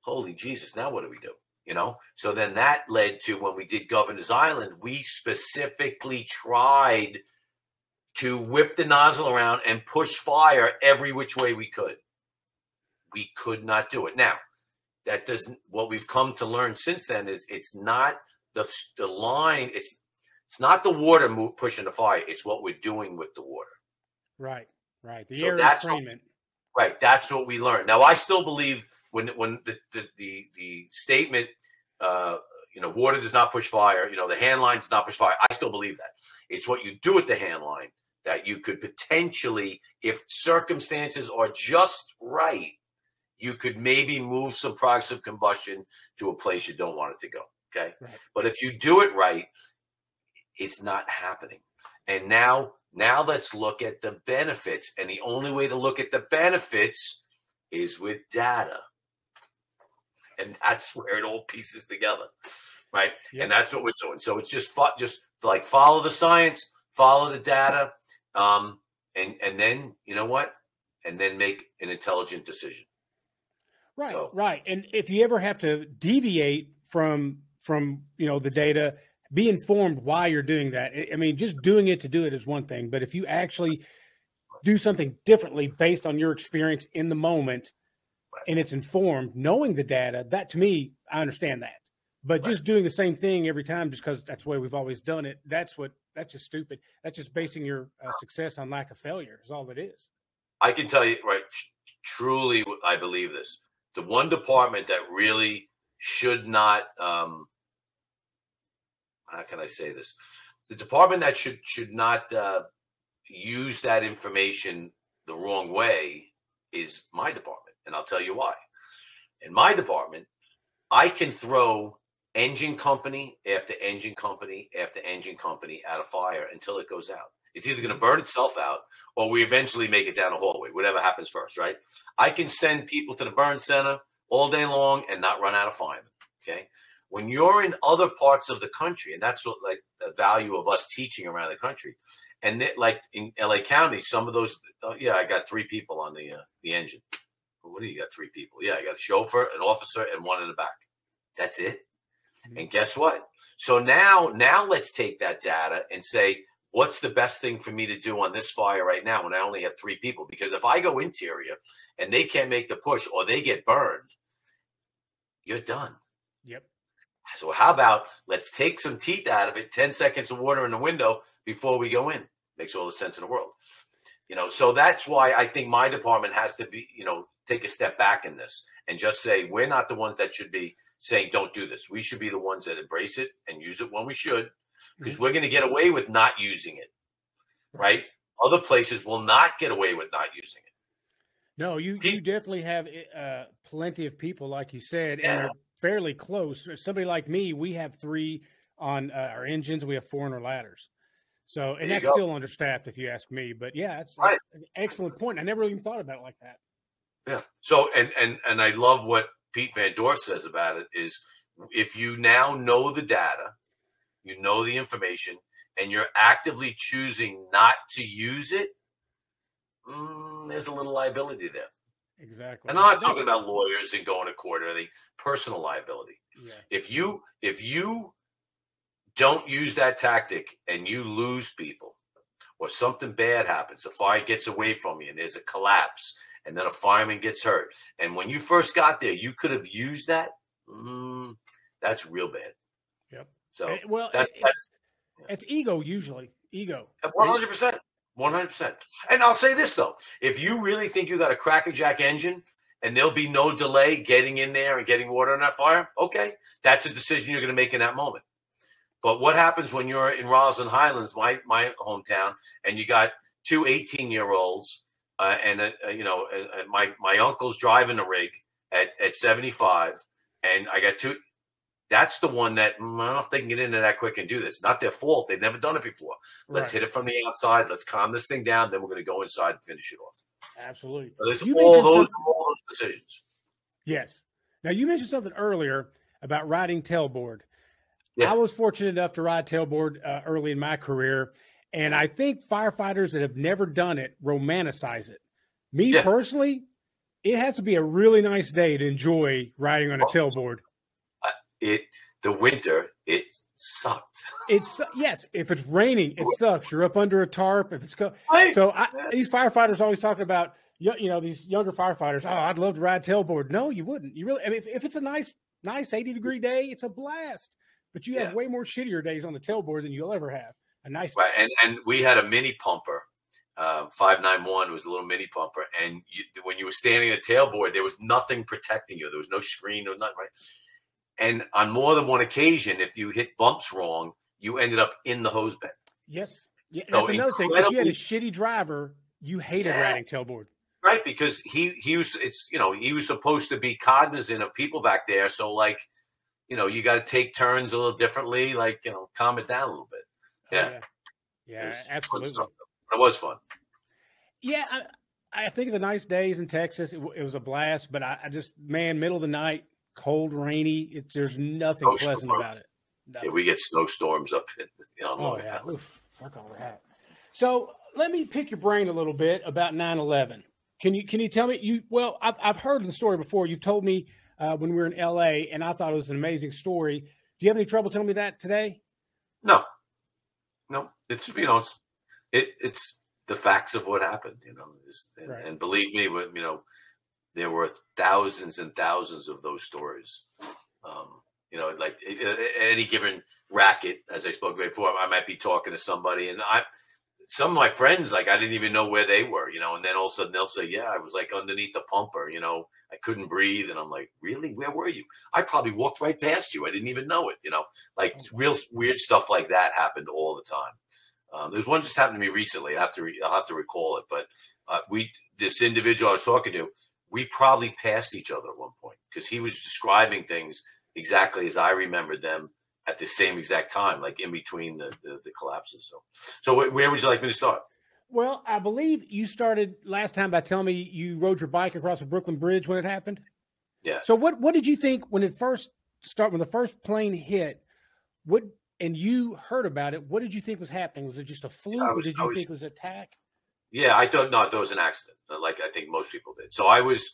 holy Jesus, now what do we do? You know? So then that led to when we did Governor's Island, we specifically tried to whip the nozzle around and push fire every which way we could. We could not do it. Now, that doesn't. What we've come to learn since then is it's not the line. It's not the water pushing the fire. It's what we're doing with the water. Right. The air treatment. Right. That's what we learned. Now, I still believe when the statement, water does not push fire, the hand line does not push fire, I still believe that. It's what you do with the hand line that you could potentially, if circumstances are just right, you could maybe move some products of combustion to a place you don't want it to go. Okay. Right. But if you do it right, it's not happening. And now let's look at the benefits. And the only way to look at the benefits is with data. And that's where it all pieces together. Right. Yep. And that's what we're doing. So it's just like follow the science, follow the data. And then, you know what? And then make an intelligent decision. Right. So, right. And if you ever have to deviate from the data, be informed why you're doing that. I mean, just doing it to do it is one thing, but if you actually do something differently based on your experience in the moment, and it's informed, knowing the data, that to me, I understand that. But just doing the same thing every time just because that's the way we've always done it, that's just stupid. That's just basing your success on lack of failure is all it is. I can tell you, right, truly, I believe this. The one department that really should not, how can I say this? The department that should not use that information the wrong way is my department. And I'll tell you why. In my department, I can throw engine company after engine company after engine company out of fire until it goes out. It's either going to burn itself out or we eventually make it down a hallway, whatever happens first, right? I can send people to the burn center all day long and not run out of firemen, okay? When you're in other parts of the country, and that's what like the value of us teaching around the country, and like in LA County, some of those, I got 3 people on the engine. What do you got? 3 people? Yeah, I got a chauffeur, an officer, and 1 in the back. That's it. And guess what? So now let's take that data and say, what's the best thing for me to do on this fire right now when I only have 3 people? Because if I go interior and they can't make the push or they get burned, you're done. Yep. So how about let's take some teeth out of it, 10 seconds of water in the window before we go in. Makes all the sense in the world. So that's why I think my department has to be, take a step back in this and just say, we're not the ones that should be saying, don't do this. We should be the ones that embrace it and use it when we should, because we're going to get away with not using it, right? Other places will not get away with not using it. No, you definitely have plenty of people, like you said, and they're fairly close. Somebody like me, we have 3 on our engines. We have 4 on our ladders. So, and that's still understaffed if you ask me, but that's an excellent point. I never even thought about it like that. Yeah. So, and I love what Pete Van Dorst says about it is if you now know the data, you know the information, and you're actively choosing not to use it, there's a little liability there. Exactly. And I'm not talking about lawyers and going to court or anything, personal liability. Yeah. If you don't use that tactic and you lose people or something bad happens, the fire gets away from you and there's a collapse and then a fireman gets hurt. And when you first got there, you could have used that. That's real bad. Yep. So it's ego usually. Ego. 100%. 100%. And I'll say this, though. If you really think you got a crackerjack engine and there'll be no delay getting in there and getting water on that fire, okay, that's a decision you're going to make in that moment. But what happens when you're in Roslyn Highlands, my hometown, and you got 2 18-year-olds and my uncle's driving the rig at 75, and I got 2. That's the one that I don't know if they can get into that quick and do this. Not their fault. They've never done it before. Let's hit it from the outside. Let's calm this thing down. Then we're going to go inside and finish it off. Absolutely. So there's all those decisions. Yes. Now, you mentioned something earlier about riding tailboard. Yeah. I was fortunate enough to ride tailboard early in my career, and I think firefighters that have never done it romanticize it. Me personally, it has to be a really nice day to enjoy riding on a tailboard. The winter, it sucked. Yes. If it's raining, it sucks. You're up under a tarp. If it's these firefighters always talking about, these younger firefighters. Oh, I'd love to ride tailboard. No, you wouldn't. You really, I mean, if it's a nice 80-degree day, it's a blast. But you have way more shittier days on the tailboard than you'll ever have. A nice and we had a mini pumper 591 was a little mini pumper, and when you were standing at a tailboard, there was nothing protecting you. There was no screen or nothing, right? And on more than one occasion, if you hit bumps wrong, you ended up in the hose bed. Yes. Yeah, So that's another thing. If you had a shitty driver, you hated riding tailboard. Right, because he was he was supposed to be cognizant of people back there. So like, you got to take turns a little differently, like, calm it down a little bit. Yeah. Yeah, absolutely. It was fun. Yeah, I think of the nice days in Texas. It was a blast, but I just, man, middle of the night, cold, rainy. There's nothing pleasant about it. Nothing. Yeah, we get snowstorms up in yeah. Oof, fuck all that. So let me pick your brain a little bit about 9/11. Can you tell me? I've heard the story before. You've told me when we were in LA, and I thought it was an amazing story. Do you have any trouble telling me that today? No. It's it's the facts of what happened. And believe me, there were thousands and thousands of those stories. Like any given racket, as I spoke before, I might be talking to somebody, and some of my friends, like, I didn't even know where they were, and then all of a sudden they'll say, yeah, I was like underneath the pumper, I couldn't breathe. And I'm like, really? Where were you? I probably walked right past you. I didn't even know it, like real weird stuff like that happened all the time. There's one just happened to me recently. I'll have to recall it. But this individual I was talking to, we probably passed each other at one point because he was describing things exactly as I remembered them at the same exact time, like in between the collapses. So where would you like me to start? Well, I believe you started last time by telling me you rode your bike across the Brooklyn Bridge when it happened. Yeah. So what did you think when it first started, when the first plane hit, and you heard about it, what did you think was happening? Was it just a fluke, or did you think it was an attack? Yeah, I thought it was an accident, like I think most people did. So I was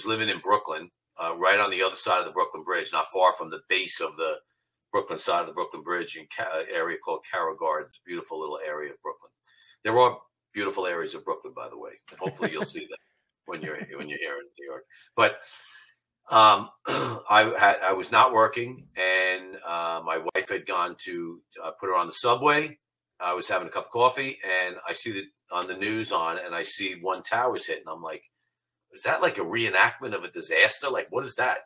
living in Brooklyn, right on the other side of the Brooklyn Bridge, not far from the base of the Brooklyn side of the Brooklyn Bridge, in an area called Carroll Gardens, beautiful little area of Brooklyn. There are beautiful areas of Brooklyn, by the way. Hopefully you'll see that when you're here in New York. But I was not working, and my wife had gone to put her on the subway. I was having a cup of coffee, and I see that on the news and I see one tower's hit, and I'm like, is that like a reenactment of a disaster? Like, what is that,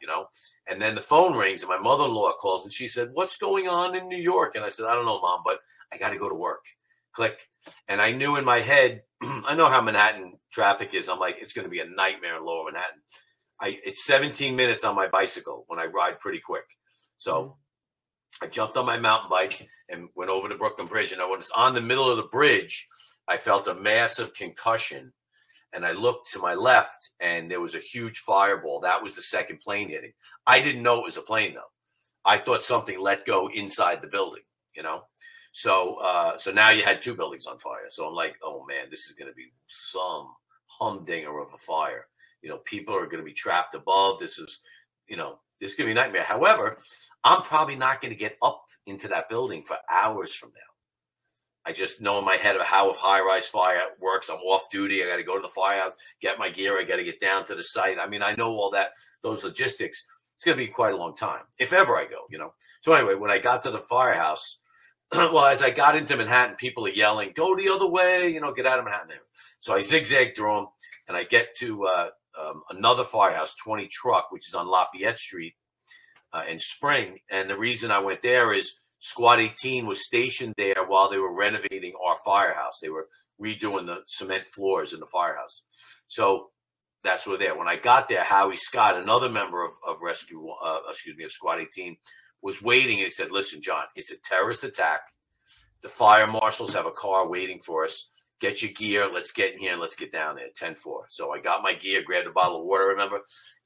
And then the phone rings, and my mother-in-law calls, and she said, what's going on in New York? And I said, I don't know, Mom, but I got to go to work. Click. And I knew in my head, I know how Manhattan traffic is. I'm like, it's going to be a nightmare in lower Manhattan. It's 17 minutes on my bicycle when I ride pretty quick. So I jumped on my mountain bike and went over the Brooklyn Bridge. And when I was on the middle of the bridge, I felt a massive concussion. And I looked to my left, and there was a huge fireball. That was the second plane hitting. I didn't know it was a plane, though. I thought something let go inside the building, So now you had two buildings on fire. So I'm like, oh, man, this is going to be some humdinger of a fire. People are going to be trapped above. This is going to be a nightmare. However, I'm probably not going to get up into that building for hours from now. I just know in my head of how a high-rise fire works. I'm off duty. I got to go to the firehouse, get my gear. I got to get down to the site. I mean, I know all that, those logistics. It's going to be quite a long time, if ever I go, So anyway, when I got to the firehouse, well, as I got into Manhattan, people are yelling, go the other way, get out of Manhattan. So I zigzagged through them, and I get to another firehouse, 20 Truck, which is on Lafayette Street in Spring. And the reason I went there is Squad 18 was stationed there while they were renovating our firehouse. They were redoing the cement floors in the firehouse. So that's where there. When I got there, Howie Scott, another member of Squad 18, was waiting, and he said, listen, John, it's a terrorist attack. The fire marshals have a car waiting for us. Get your gear. Let's get in here and let's get down there. 10-4. So I got my gear, grabbed a bottle of water, remember,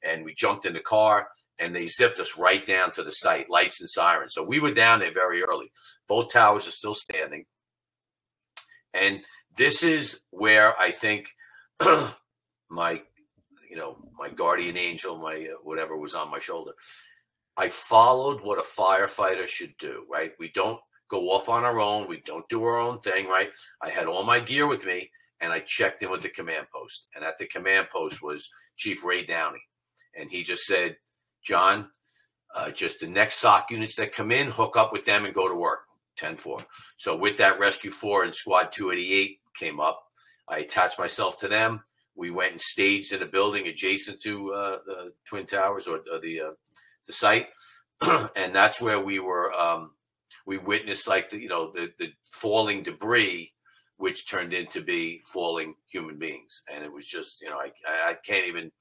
and we jumped in the car. And they zipped us right down to the site, lights and sirens. So we were down there very early. Both towers are still standing. And this is where I think my guardian angel, my whatever was on my shoulder. I followed what a firefighter should do, right? We don't go off on our own. We don't do our own thing, right? I had all my gear with me, and I checked in with the command post. And at the command post was Chief Ray Downey. And he just said, John, just the next SOC units that come in, hook up with them and go to work, 10-4. So with that, Rescue 4 and Squad 288 came up, I attached myself to them. We went and staged in a building adjacent to the Twin Towers or the site, and that's where we were. We witnessed like the falling debris, which turned into be falling human beings, and it was just I can't even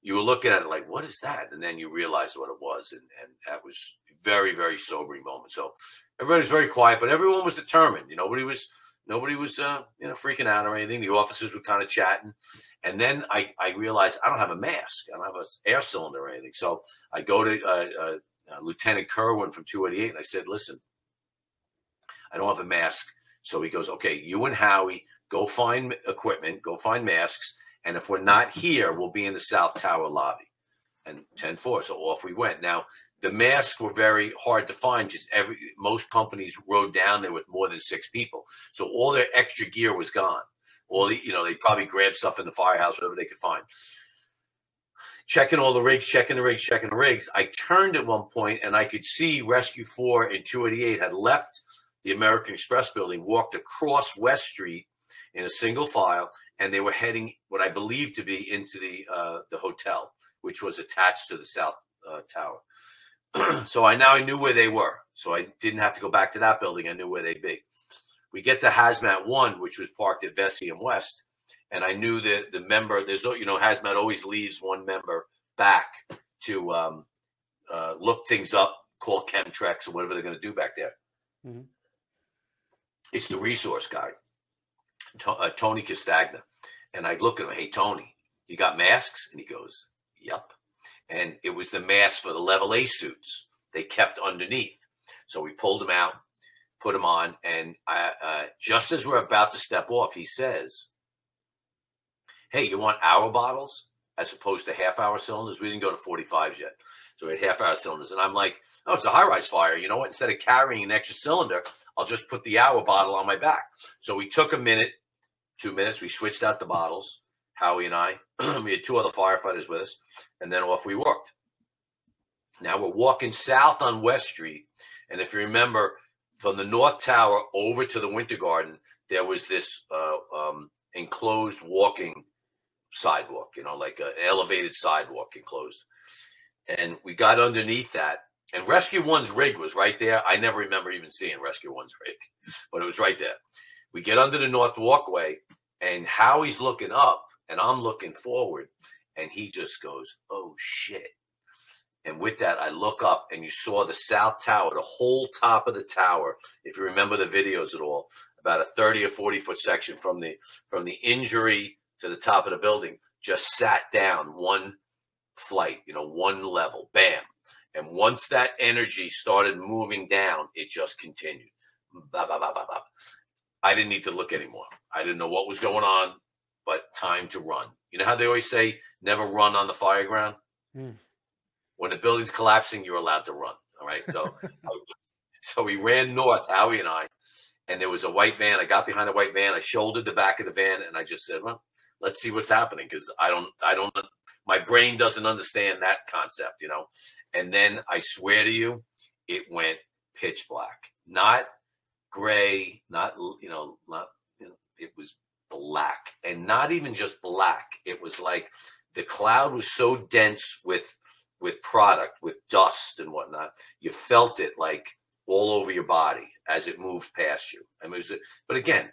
you were looking at it like, what is that? And then you realized what it was, and that was very, very sobering moment. So everybody was very quiet, but everyone was determined. Nobody was freaking out or anything. The officers were kind of chatting. And then I realized I don't have a mask. I don't have an air cylinder or anything. So I go to Lieutenant Kerwin from 288, and I said, listen, I don't have a mask. So he goes, okay, you and Howie go find equipment, go find masks. And if we're not here, we'll be in the South Tower lobby. And 10-4, so off we went. Now, the masks were very hard to find because most companies rode down there with more than 6 people. So all their extra gear was gone. They probably grabbed stuff in the firehouse, whatever they could find. Checking all the rigs, checking the rigs. I turned at one point and I could see Rescue 4 and 288 had left the American Express building, walked across West Street in a single file, and they were heading what I believe to be into the hotel, which was attached to the South Tower. So I knew where they were. So I didn't have to go back to that building. I knew where they'd be. We get to Hazmat 1, which was parked at Vesey and West. And I knew that the member, Hazmat always leaves one member back to look things up, call Chemtrex or whatever they're going to do back there. Mm-hmm. It's the resource guy, Tony Castagna. And I look at him, hey, Tony, you got masks? And he goes, yep. And it was the mask for the level A suits they kept underneath. So we pulled them out, put them on. And just as we're about to step off, he says, hey, you want hour bottles as opposed to half-hour cylinders? We didn't go to 45s yet. So we had half-hour cylinders. And I'm like, oh, it's a high-rise fire. You know what? Instead of carrying an extra cylinder, I'll just put the hour bottle on my back. So we took a minute, 2 minutes. We switched out the bottles, Howie and I. We had 2 other firefighters with us. And then off we walked. Now we're walking south on West Street. And if you remember, from the North Tower over to the Winter Garden, there was this enclosed walking sidewalk, like an elevated sidewalk enclosed. And we got underneath that. And Rescue 1's rig was right there. I never remember even seeing Rescue 1's rig, but it was right there. We get under the North Walkway, and Howie's looking up, and I'm looking forward, and he just goes, oh, shit. And with that, I look up, and you saw the South Tower, the whole top of the tower, if you remember the videos at all, about a 30 or 40-foot section from the injury to the top of the building, just sat down one flight, one level, bam. And once that energy started moving down, it just continued. Bah, bah, bah, bah, bah. I didn't need to look anymore. I didn't know what was going on, but time to run. You know how they always say, never run on the fire ground? When the building's collapsing, you're allowed to run. All right. So, so we ran north, Howie and I, and there was a white van. I got behind a white van. I shouldered the back of the van, and I just said, well, let's see what's happening. Because I don't, my brain doesn't understand that concept, And then I swear to you, it went pitch black, not gray, it was black, and not even just black. It was like the cloud was so dense with product, with dust and whatnot. You felt it like all over your body as it moved past you. I mean, but again,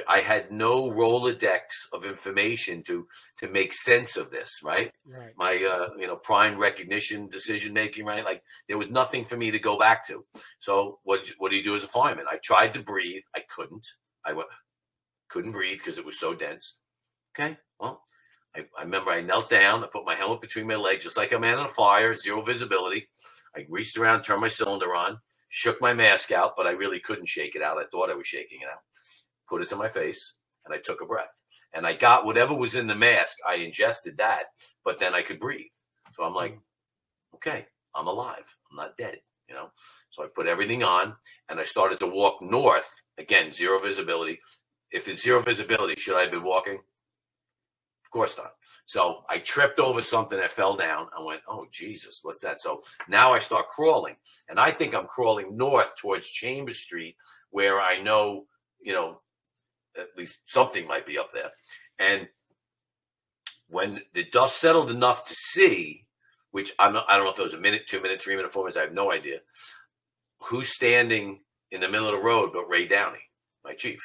I had no Rolodex of information to make sense of this, right? My prime recognition decision making, right? Like there was nothing for me to go back to. So what do you do as a fireman? I tried to breathe, I couldn't. Couldn't breathe because it was so dense. Okay, well, I remember I knelt down, I put my helmet between my legs, just like a man on a fire, zero visibility. I reached around, turned my cylinder on, shook my mask out, but I really couldn't shake it out. I thought I was shaking it out. Put it to my face, and I took a breath. And I got whatever was in the mask. I ingested that, but then I could breathe. So I'm like, okay, I'm alive. I'm not dead, So I put everything on, and I started to walk north. Again, zero visibility. If it's zero visibility, should I have been walking? Of course not. So I tripped over something that fell down. I went, oh, Jesus, what's that? So now I start crawling, and I think I'm crawling north towards Chambers Street, where I know you know, at least something might be up there. And when the dust settled enough to see, which I don't know if it was a minute, 2 minutes, 3 minutes, 4 minutes, I have no idea, who's standing in the middle of the road but Ray Downey, my chief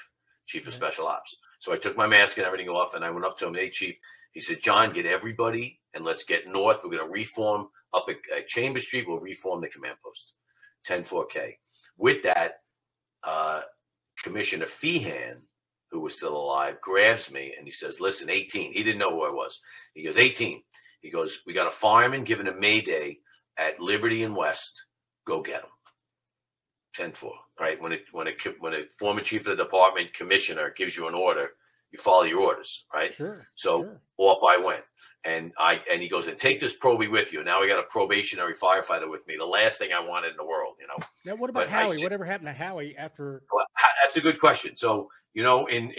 of special ops. So I took my mask and everything off, and I went up to him. Hey, Chief. He said, John, get everybody, and let's get north. We're going to reform up at Chambers Street. We'll reform the command post, 10-4K. With that, Commissioner Feehan, who was still alive, grabs me, and he says, listen, 18. He didn't know who I was. He goes, 18. He goes, we got a fireman giving a Mayday at Liberty and West. Go get him. 10-4, right? When a former chief of the department, commissioner, gives you an order, you follow your orders, right? Sure. So off I went, and he goes, and take this probie with you. Now I got a probationary firefighter with me. The last thing I wanted in the world, you know. Now, what about Howie? Whatever happened to Howie after? Well, that's a good question. So, you know, in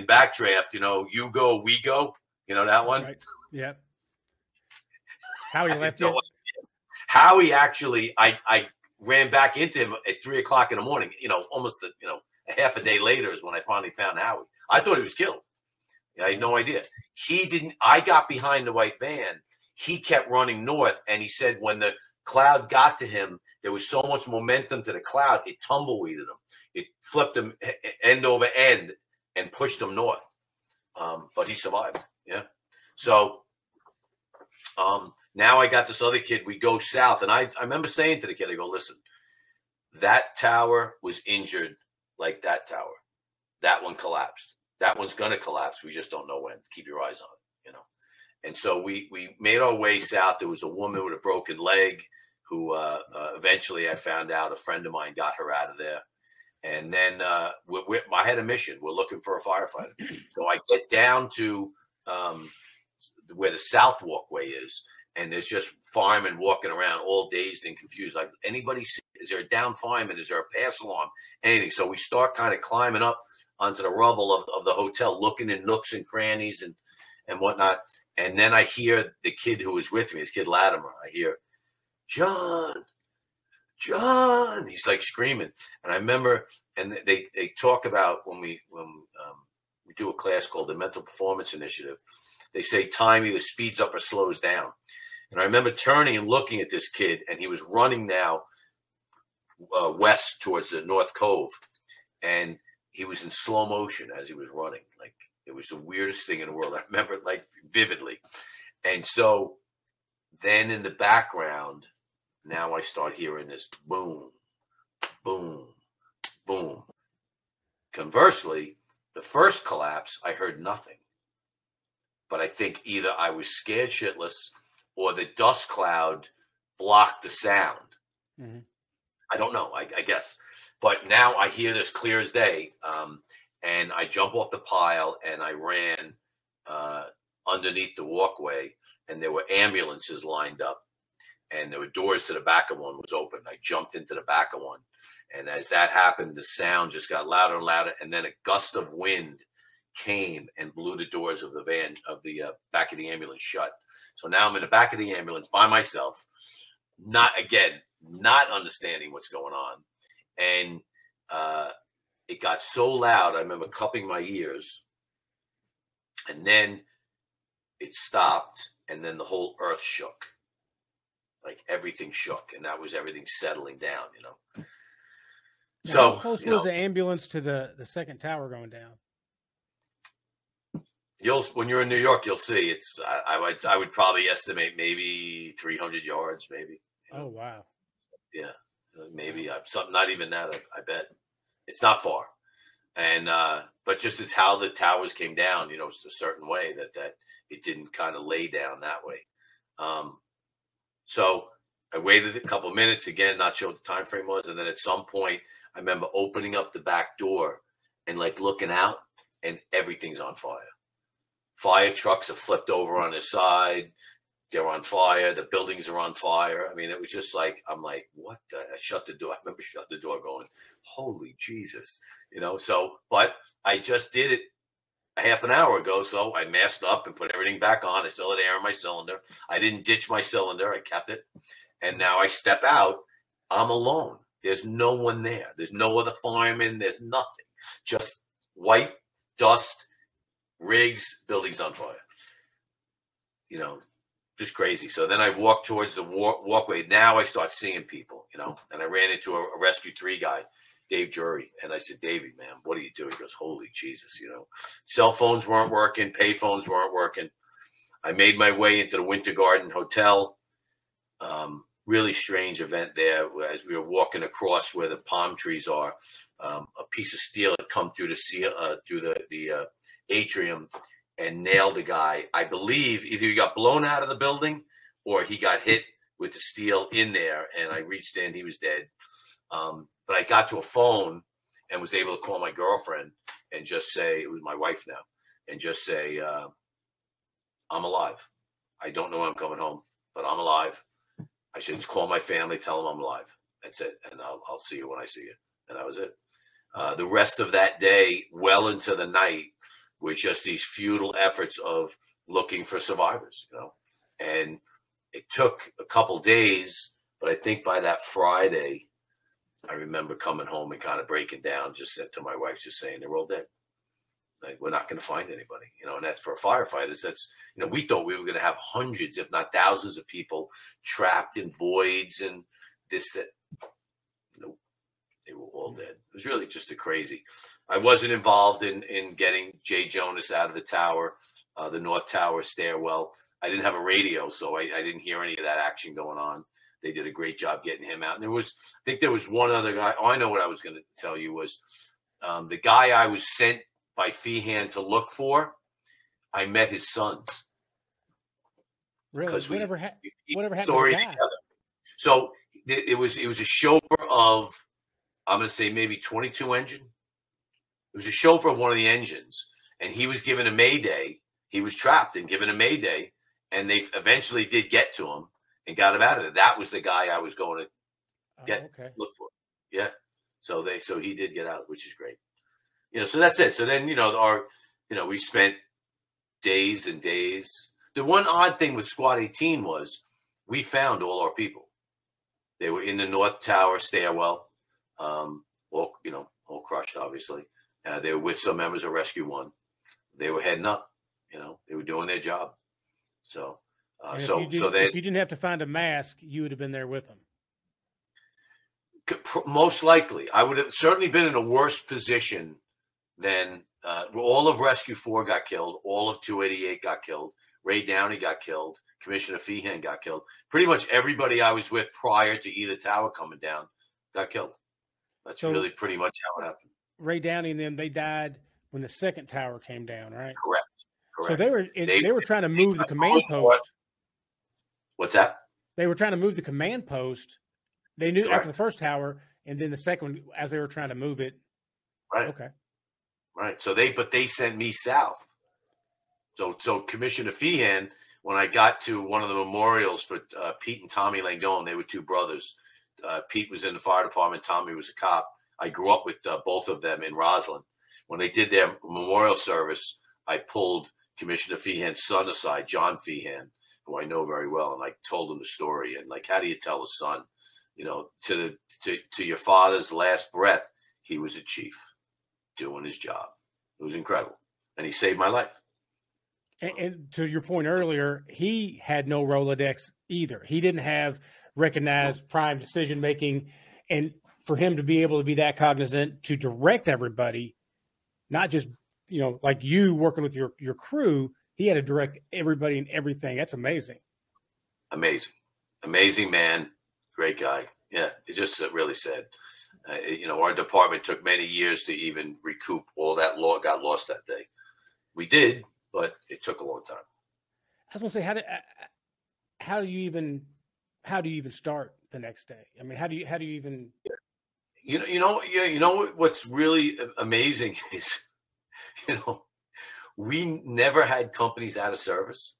Backdraft, you know, you go, we go. You know that one? Right. Yeah. Howie left you. Howie actually, I ran back into him at 3 o'clock in the morning, you know, almost, a half a day later is when I finally found Howie. I thought he was killed. I had no idea. He didn't. I got behind the white van. He kept running north. And he said when the cloud got to him, there was so much momentum to the cloud, it tumbleweeded him. It flipped him end over end and pushed him north. But he survived. Yeah. So now I got this other kid. We go south. And I remember saying to the kid, I go, listen, that tower was injured like that tower. That one collapsed. That one's going to collapse. We just don't know when. Keep your eyes on it, you know. And so we made our way south. There was a woman with a broken leg who eventually I found out a friend of mine got her out of there. And then I had a mission. We're looking for a firefighter. So I get down to where the South Walkway is, and there's just firemen walking around all dazed and confused. Like, anybody see, is there a down fireman? Is there a pass alarm? Anything. So we start kind of climbing up onto the rubble of the hotel, looking in nooks and crannies and whatnot. And then I hear the kid who was with me, this kid Latimer. I hear, John. He's like screaming. And I remember, and they talk about when we do a class called the Mental Performance Initiative, they say time either speeds up or slows down. And I remember turning and looking at this kid, and he was running now west towards the North Cove. And he was in slow motion as he was running. Like, it was the weirdest thing in the world. I remember it like vividly. And so then in the background, now I start hearing this boom, boom, boom. Conversely, the first collapse, I heard nothing. But I think either I was scared shitless or the dust cloud blocked the sound. Mm-hmm. I don't know, I guess. But now I hear this clear as day, and I jump off the pile, and I ran underneath the walkway, and there were ambulances lined up, and there were doors to the back of one was open. I jumped into the back of one, and as that happened, the sound just got louder and louder, and then a gust of wind came and blew the doors of the van, of the back of the ambulance shut. So now I'm in the back of the ambulance by myself, not understanding what's going on. And it got so loud, I remember cupping my ears, and then it stopped, and then the whole earth shook. Like, everything shook, and that was everything settling down, you know. Now, so how close was the ambulance to the second tower going down? When you're in New York, you'll see. It's I would probably estimate maybe 300 yards, maybe. Oh, wow. Yeah. Maybe something, not even that. I bet it's not far, and but just it's how the towers came down. You know, it's a certain way that it didn't kind of lay down that way. So I waited a couple of minutes, again, not sure what the time frame was, and then at some point I remember opening up the back door and like looking out, and everything's on fire. Fire trucks have flipped over on their side. They're on fire. The buildings are on fire. I mean, it was just like, I'm like, what? I shut the door. I remember shutting the door going, holy Jesus, you know? So, but I just did it a half an hour ago. So I masked up and put everything back on. I still had air in my cylinder. I didn't ditch my cylinder. I kept it. And now I step out. I'm alone. There's no one there. There's no other fireman. There's nothing. just white dust, rigs, buildings on fire. You know, just crazy. So then I walked towards the walkway. Now I start seeing people, you know, and I ran into a Rescue 3 guy, Dave Jury. And I said, Davey, man, what are you doing? He goes, holy Jesus, you know, cell phones weren't working. Pay phones weren't working. I made my way into the Winter Garden Hotel. Really strange event there. As we were walking across where the palm trees are, a piece of steel had come through the atrium and nailed a guy. I believe either he got blown out of the building or he got hit with the steel in there. And I reached in, he was dead. But I got to a phone and was able to call my girlfriend and just say, it was my wife now, and just say, I'm alive. I don't know when I'm coming home, but I'm alive. I should just call my family, tell them I'm alive. That's it. And I'll see you when I see you. And that was it. The rest of that day, well into the night, was just these futile efforts of looking for survivors, you know. And it took a couple days, but I think by that Friday, I remember coming home and kind of breaking down, just said to my wife, just saying, they're all dead. Like, we're not going to find anybody, you know, and that's for firefighters. That's, you know, we thought we were going to have hundreds, if not thousands of people trapped in voids and this, that, you know, they were all dead. It was really just a crazy. I wasn't involved in getting Jay Jonas out of the tower, the North Tower stairwell. I didn't have a radio, so I didn't hear any of that action going on. They did a great job getting him out. And I think there was one other guy. Oh, I know what I was going to tell you was the guy I was sent by Feehan to look for, I met his sons. Really? Whatever happened to the guy? So it was a chauffeur of, I'm going to say maybe 22 engine. It was a chauffeur of one of the engines, and he was given a mayday. He was trapped and given a mayday, and they eventually did get to him and got him out of there. That was the guy I was going to look for. Yeah. So he did get out, which is great. You know, so that's it. So then, you know, we spent days and days. The one odd thing with Squad 18 was we found all our people. They were in the North Tower stairwell, all crushed, obviously. They were with some members of Rescue 1. They were heading up, you know, they were doing their job. So, if you didn't have to find a mask, you would have been there with them. Most likely. I would have certainly been in a worse position than all of Rescue 4 got killed. All of 288 got killed. Ray Downey got killed. Commissioner Feehan got killed. Pretty much everybody I was with prior to either tower coming down got killed. That's really pretty much how it happened. Ray Downey and them, they died when the second tower came down, right? Correct. So they were trying to move the command post. What's that? They were trying to move the command post. They knew after the first tower, and then the second one, as they were trying to move it. Right. Okay. Right. So they sent me south. So Commissioner Feehan, when I got to one of the memorials for Pete and Tommy Langone, they were two brothers. Pete was in the fire department. Tommy was a cop. I grew up with both of them in Roslyn. When they did their memorial service, I pulled Commissioner Feehan's son aside, John Feehan, who I know very well, and I told him the story. And like, how do you tell a son, you know, to your father's last breath, he was a chief doing his job. It was incredible, and he saved my life. And to your point earlier, he had no Rolodex either. He didn't have recognized prime decision making, and for him to be able to be that cognizant to direct everybody, not just, you know, like you working with your crew, he had to direct everybody and everything. That's amazing. Amazing man, great guy. Yeah, it just really sad. You know, our department took many years to even recoup all that got lost that day. We did, but it took a long time. I was going to say, how do you even start the next day? I mean, how do you even? You know what's really amazing is, you know, we never had companies out of service.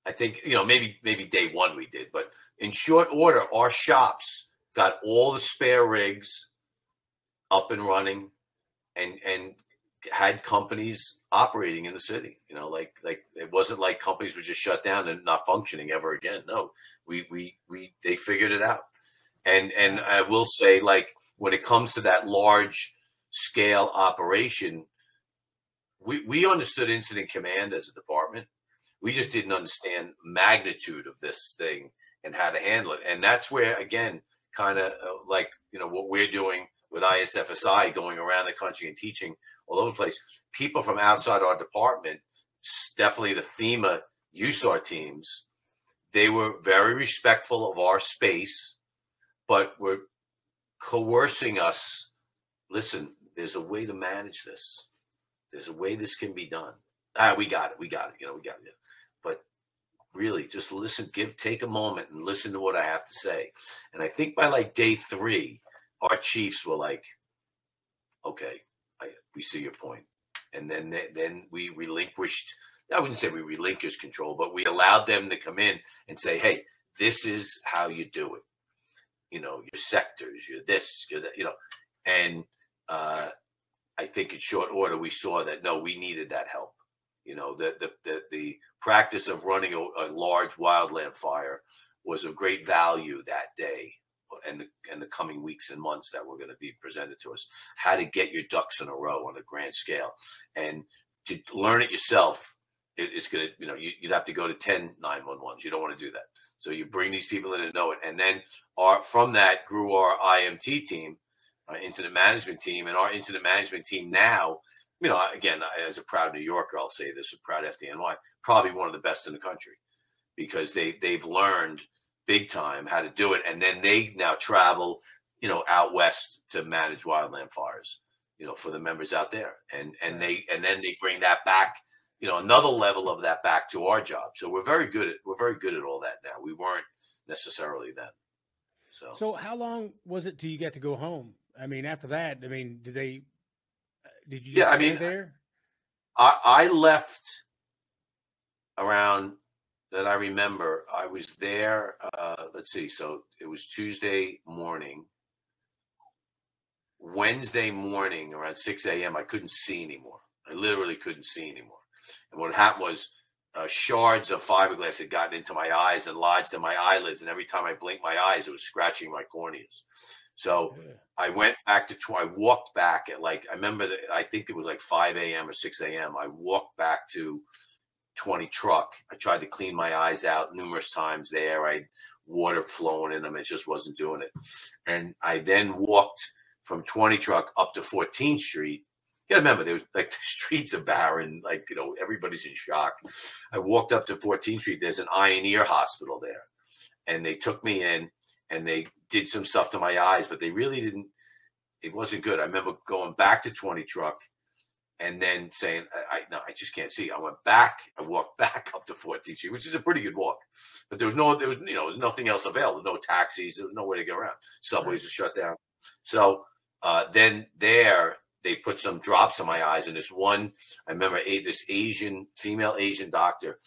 I think, you know, maybe day one we did, but in short order, our shops got all the spare rigs up and running and had companies operating in the city. You know, like it wasn't like companies were just shut down and not functioning ever again. No, they figured it out. And I will say, like, when it comes to that large scale operation, we understood incident command as a department. We just didn't understand magnitude of this thing and how to handle it. And that's where, again, kind of like, what we're doing with ISFSI, going around the country and teaching all over the place. People from outside our department, definitely the FEMA USAR teams, they were very respectful of our space, but were coercing us. Listen, there's a way to manage this. There's a way this can be done. We got it. We got it. But really, just listen, take a moment and listen to what I have to say. And I think by like day 3, our chiefs were like, okay, we see your point. And then we relinquished, I wouldn't say we relinquished control, but we allowed them to come in and say, hey, this is how you do it. Your sectors, you're this, you're that, and I think in short order, we saw that, no, we needed that help. The practice of running a large wildland fire was of great value that day and the coming weeks and months that were going to be presented to us. How to get your ducks in a row on a grand scale. And to learn it yourself, it's going to, you'd have to go to 10 911s. You don't want to do that. So you bring these people in and know it. And then from that grew our IMT team, our incident management team, and our incident management team now, again, as a proud New Yorker, I'll say this, a proud FDNY, probably one of the best in the country, because they've learned big time how to do it. And then they now travel, out west to manage wildland fires, for the members out there. And then they bring that back, another level of that back to our job. So we're very good at all that now. We weren't necessarily then. So how long was it till you got to go home? I mean, after that, did you just stay there? I left around that. I remember I was there. Let's see. So it was Tuesday morning. Wednesday morning around 6 a.m. I couldn't see anymore. I literally couldn't see anymore. And what happened was shards of fiberglass had gotten into my eyes and lodged in my eyelids. And every time I blinked my eyes, it was scratching my corneas. So I went back I walked back at I remember that I think it was like 5 a.m. or 6 a.m. I walked back to 20 truck. I tried to clean my eyes out numerous times there. I had water flowing in them. It just wasn't doing it. And I then walked from 20 truck up to 14th Street. You gotta remember, there was the streets are barren, everybody's in shock. I walked up to 14th Street. There's an eye and ear hospital there. And they took me in and they did some stuff to my eyes, but they really didn't, it wasn't good. I remember going back to 20 truck and then saying, I just can't see. I walked back up to 14th Street, which is a pretty good walk, but there was nothing else available. No taxis. There was no way to get around. Subways were shut down. So then there, they put some drops in my eyes, and this one, I remember this female Asian doctor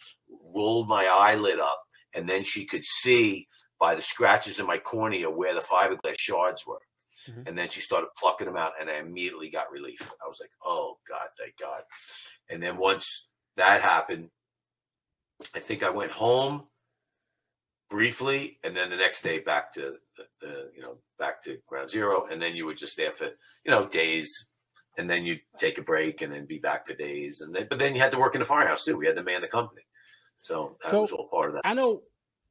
rolled my eyelid up, and then she could see by the scratches in my cornea where the fiberglass shards were. Mm-hmm. And then she started plucking them out, and I immediately got relief. I was like, oh, God, thank God. And then once that happened, I think I went home briefly, and then the next day back to back to ground zero. And then you were just there for, days. And then you take a break and then be back for days. But then you had to work in the firehouse too. We had to man the company. So that was all part of that. I know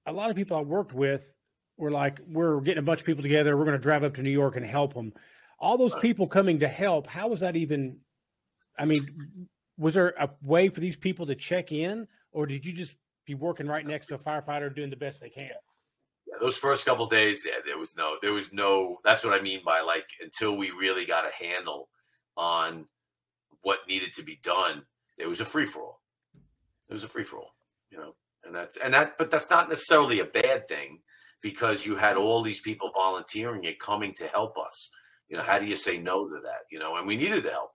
a lot of people I worked with were like, we're getting a bunch of people together. We're going to drive up to New York and help them. All those people coming to help, how was that even? I mean, was there a way for these people to check in, or did you just be working right next to a firefighter doing the best they can? Yeah, those first couple of days, there was no, that's what I mean by until we really got a handle on what needed to be done, it was a free-for-all. It was a free-for-all, but that's not necessarily a bad thing, because you had all these people volunteering and coming to help us. How do you say no to that? And we needed the help.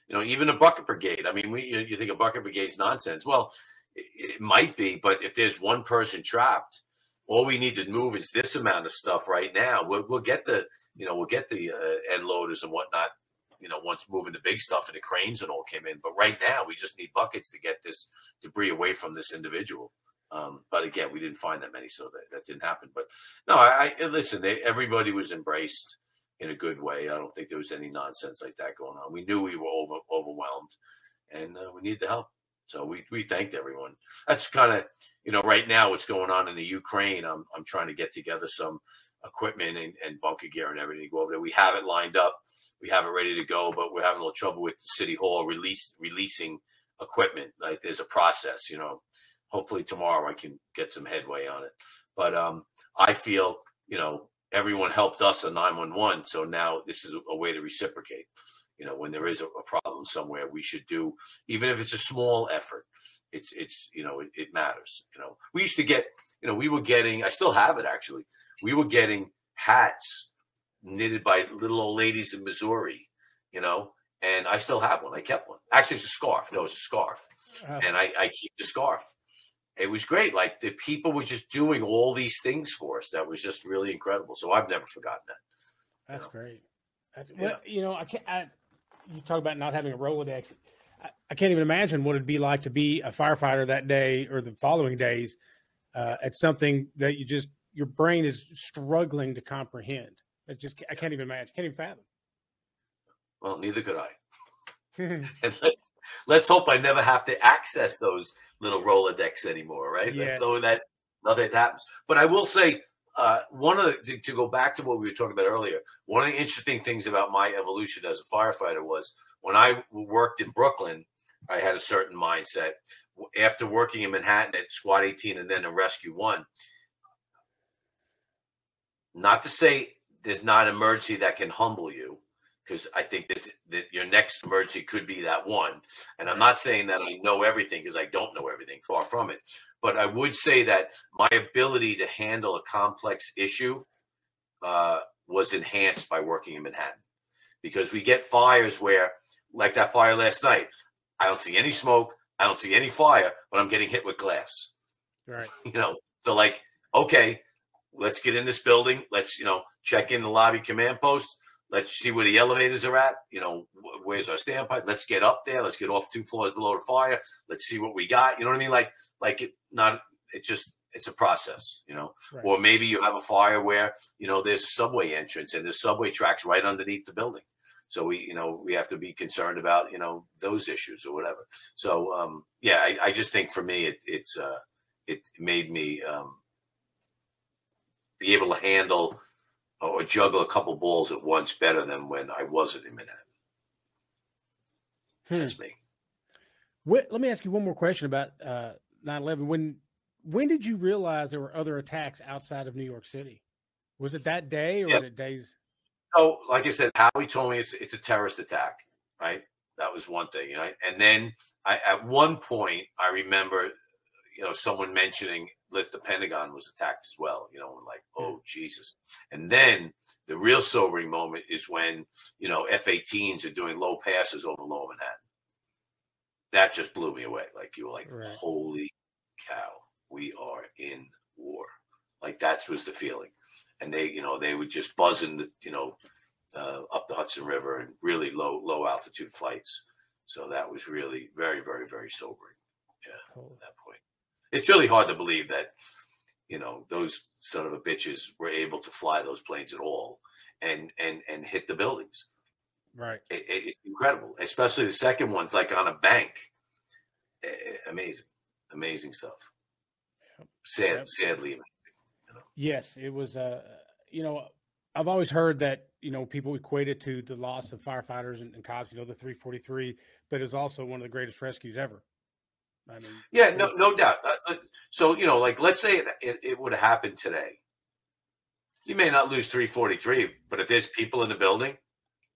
Even a bucket brigade. I mean, you think a bucket brigade's nonsense. Well, it might be, but if there's one person trapped, all we need to move is this amount of stuff right now. We'll get the end loaders and whatnot, once moving the big stuff and the cranes and all came in. But right now, we just need buckets to get this debris away from this individual. But again, we didn't find that many, so that didn't happen. But no, listen, everybody was embraced. in a good way. I don't think there was any nonsense like that going on. We knew we were overwhelmed, and we needed the help. So we thanked everyone. That's kind of, right now what's going on in the Ukraine. I'm trying to get together some equipment and bunker gear and everything to go over there. We have it lined up. We have it ready to go, but we're having a little trouble with City Hall releasing equipment. Like there's a process, hopefully tomorrow I can get some headway on it. But I feel, everyone helped us on 911. So now this is a way to reciprocate. When there is a problem somewhere, we should do, even if it's a small effort, it matters. We used to get, we were getting, I still have it actually. We were getting hats knitted by little old ladies in Missouri, and I still have one. I kept one. Actually, it's a scarf. No, it's a scarf. And I keep the scarf. It was great. Like the people were just doing all these things for us. That was just really incredible. So I've never forgotten that. That's great. Well, you talk about not having a Rolodex. I can't even imagine what it'd be like to be a firefighter that day or the following days at something that your brain is struggling to comprehend. I can't even imagine. Can't even fathom. Well, neither could I. And let's hope I never have to access those little Rolodex anymore, right? Yes. Let's know that nothing happens. But I will say, to go back to what we were talking about earlier, one of the interesting things about my evolution as a firefighter was when I worked in Brooklyn, I had a certain mindset. After working in Manhattan at Squad 18 and then in Rescue 1, not to say there's not an emergency that can humble you, because I think that your next emergency could be that one. And I'm not saying that I know everything, because I don't know everything, far from it. But I would say that my ability to handle a complex issue was enhanced by working in Manhattan, because we get fires where, like that fire last night, I don't see any smoke, I don't see any fire, but I'm getting hit with glass. Right. So like, okay, let's get in this building. Let's, check in the lobby command post. Let's see where the elevators are at. Where's our standpipe? Let's get up there. Let's get off 2 floors below the fire. Let's see what we got. You know what I mean? It's a process, Right. Or maybe you have a fire where, there's a subway entrance and there's subway tracks right underneath the building. So we have to be concerned about, those issues or whatever. So, I just think for me, it made me be able to handle or juggle a couple balls at once better than when I wasn't in Manhattan. That's me. Let me ask you one more question about 9/11. When did you realize there were other attacks outside of New York City? Was it that day or was it days? So, like I said, Howie told me it's a terrorist attack, right? That was one thing, right? And then at one point, I remember, someone mentioning that the Pentagon was attacked as well, and like, oh, Jesus. And then the real sobering moment is when, F-18s are doing low passes over Lower Manhattan. That just blew me away. Like, you were like, right. Holy cow, we are in war. Like, that was the feeling. And they would just buzzing, up the Hudson River and really low altitude flights. So that was really very, very, very sobering. Yeah, at that point. It's really hard to believe that, those son of a bitches were able to fly those planes at all and hit the buildings. Right. It's incredible, especially the second one's like on a bank. Amazing stuff. Sadly amazing. Yes, it was. I've always heard that people equate it to the loss of firefighters and cops. The 343, but it's also one of the greatest rescues ever. I mean, yeah, no doubt. So like, let's say it would have happened today. You may not lose 343, but if there's people in the building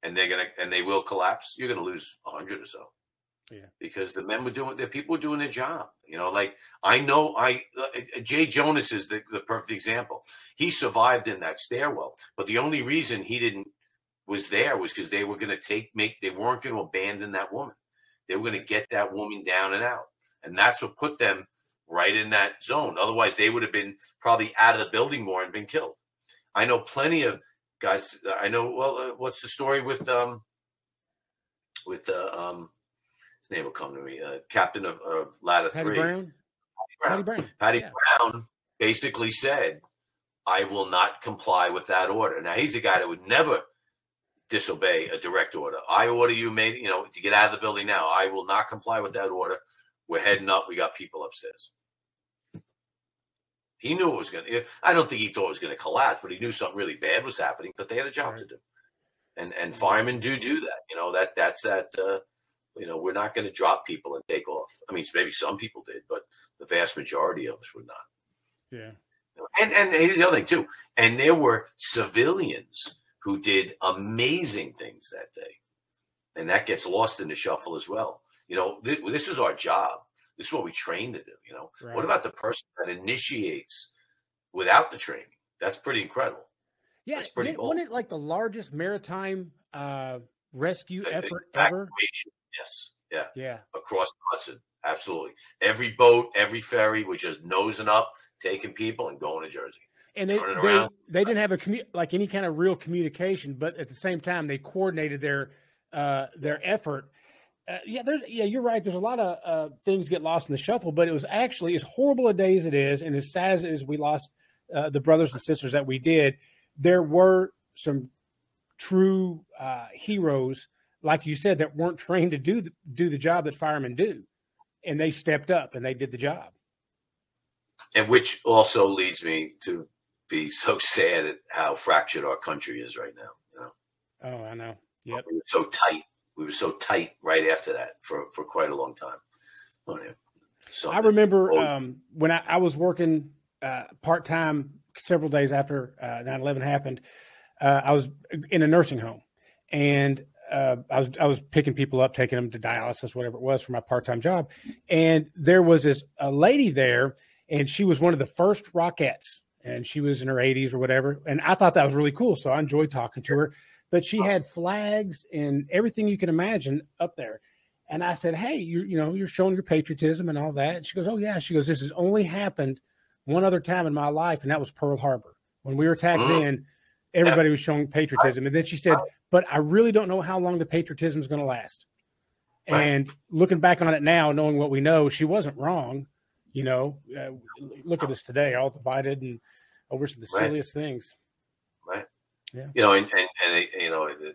and they will collapse, you're gonna lose 100 or so. Yeah, because the people were doing their job. Like I know, Jay Jonas is the perfect example. He survived in that stairwell, but the only reason he was there was because they were going to they weren't going to abandon that woman. They were going to get that woman down and out, and that's what put them right in that zone. Otherwise, they would have been probably out of the building more and been killed. I know plenty of guys. I know. Well, what's the story with his name will come to me. Captain of Ladder 3. Patty Brown basically said, I will not comply with that order. Now, he's a guy that would never disobey a direct order. I order you, to get out of the building now. I will not comply with that order. We're heading up. We got people upstairs. He knew it was going to. I don't think he thought it was going to collapse, but he knew something really bad was happening. But they had a job to do, and firemen do that. That's that. We're not going to drop people and take off. I mean, maybe some people did, but the vast majority of us would not. Yeah. And here's the other thing too. And there were civilians who did amazing things that day, and that gets lost in the shuffle as well. This is our job. This is what we train to do. Right. What about the person that initiates without the training? That's pretty incredible. Yeah, that's pretty cool. Wasn't it like the largest maritime rescue effort ever? Yes. Yeah. Across the Hudson, absolutely. Every boat, every ferry was just nosing up, taking people and going to Jersey. And they didn't have any kind of real communication, but at the same time they coordinated their effort. You're right. There's a lot of things get lost in the shuffle, but it was actually, as horrible a day as it is, and as sad as we lost the brothers and sisters that we did, there were some true heroes, like you said, that weren't trained to do the job that firemen do, and they stepped up and they did the job. And which also leads me to be so sad at how fractured our country is right now. Oh, I know. Yep. We were so tight right after that for quite a long time. I remember when I was working part-time several days after 9/11 happened. I was in a nursing home, and I was picking people up, taking them to dialysis, whatever it was, for my part-time job. And there was a lady there, and she was one of the first Rockettes, and she was in her 80s or whatever. And I thought that was really cool, so I enjoyed talking to her. But she had flags and everything you can imagine up there. And I said, hey, you're showing your patriotism and all that. And she goes, oh, yeah. She goes, this has only happened one other time in my life, and that was Pearl Harbor. When we were attacked then, everybody was showing patriotism. And then she said, but I really don't know how long the patriotism is going to last. And looking back on it now, knowing what we know, she wasn't wrong. Look at us today, all divided and over the silliest things. Right. Yeah. And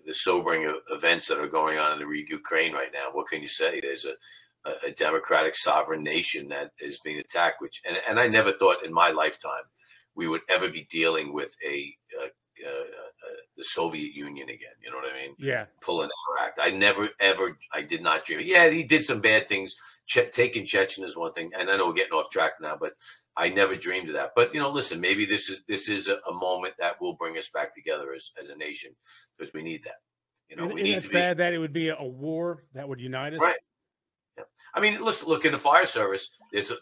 the sobering events that are going on in the Ukraine right now. What can you say? There's a democratic sovereign nation that is being attacked, and I never thought in my lifetime we would ever be dealing with the Soviet Union again. You know what I mean? Yeah. Pulling Iraq. I did not dream. Yeah, he did some bad things. Taking Chechen is one thing, and I know we're getting off track now, but I never dreamed of that. But listen, maybe this is a moment that will bring us back together as a nation, because we need that. We need to sad that it would be a war that would unite us. Right. Yeah. I mean, look in the fire service. There's a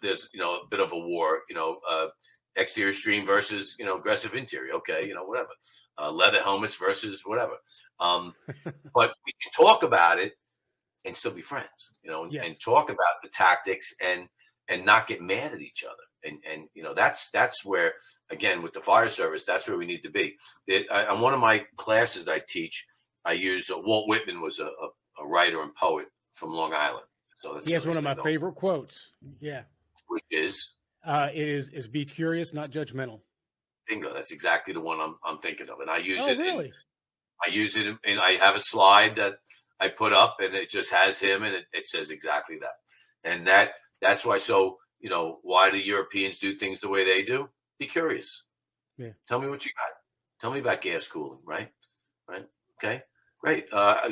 bit of a war. Exterior stream versus aggressive interior. Okay, whatever. Leather helmets versus whatever. But we can talk about it and still be friends. And talk about the tactics and not get mad at each other. And that's where, again, with the fire service, that's where we need to be. On one of my classes that I teach, I use Walt Whitman was a writer and poet from Long Island. So he has one of my favorite quotes. Yeah, which is it is be curious, not judgmental. Bingo. That's exactly the one I'm thinking of, and I use it. Really? I use it, and I have a slide that I put up, and it just has him, and it says exactly that. And that's why. So why do Europeans do things the way they do? Be curious. Yeah. Tell me what you got. Tell me about gas cooling. Right. Okay. Great.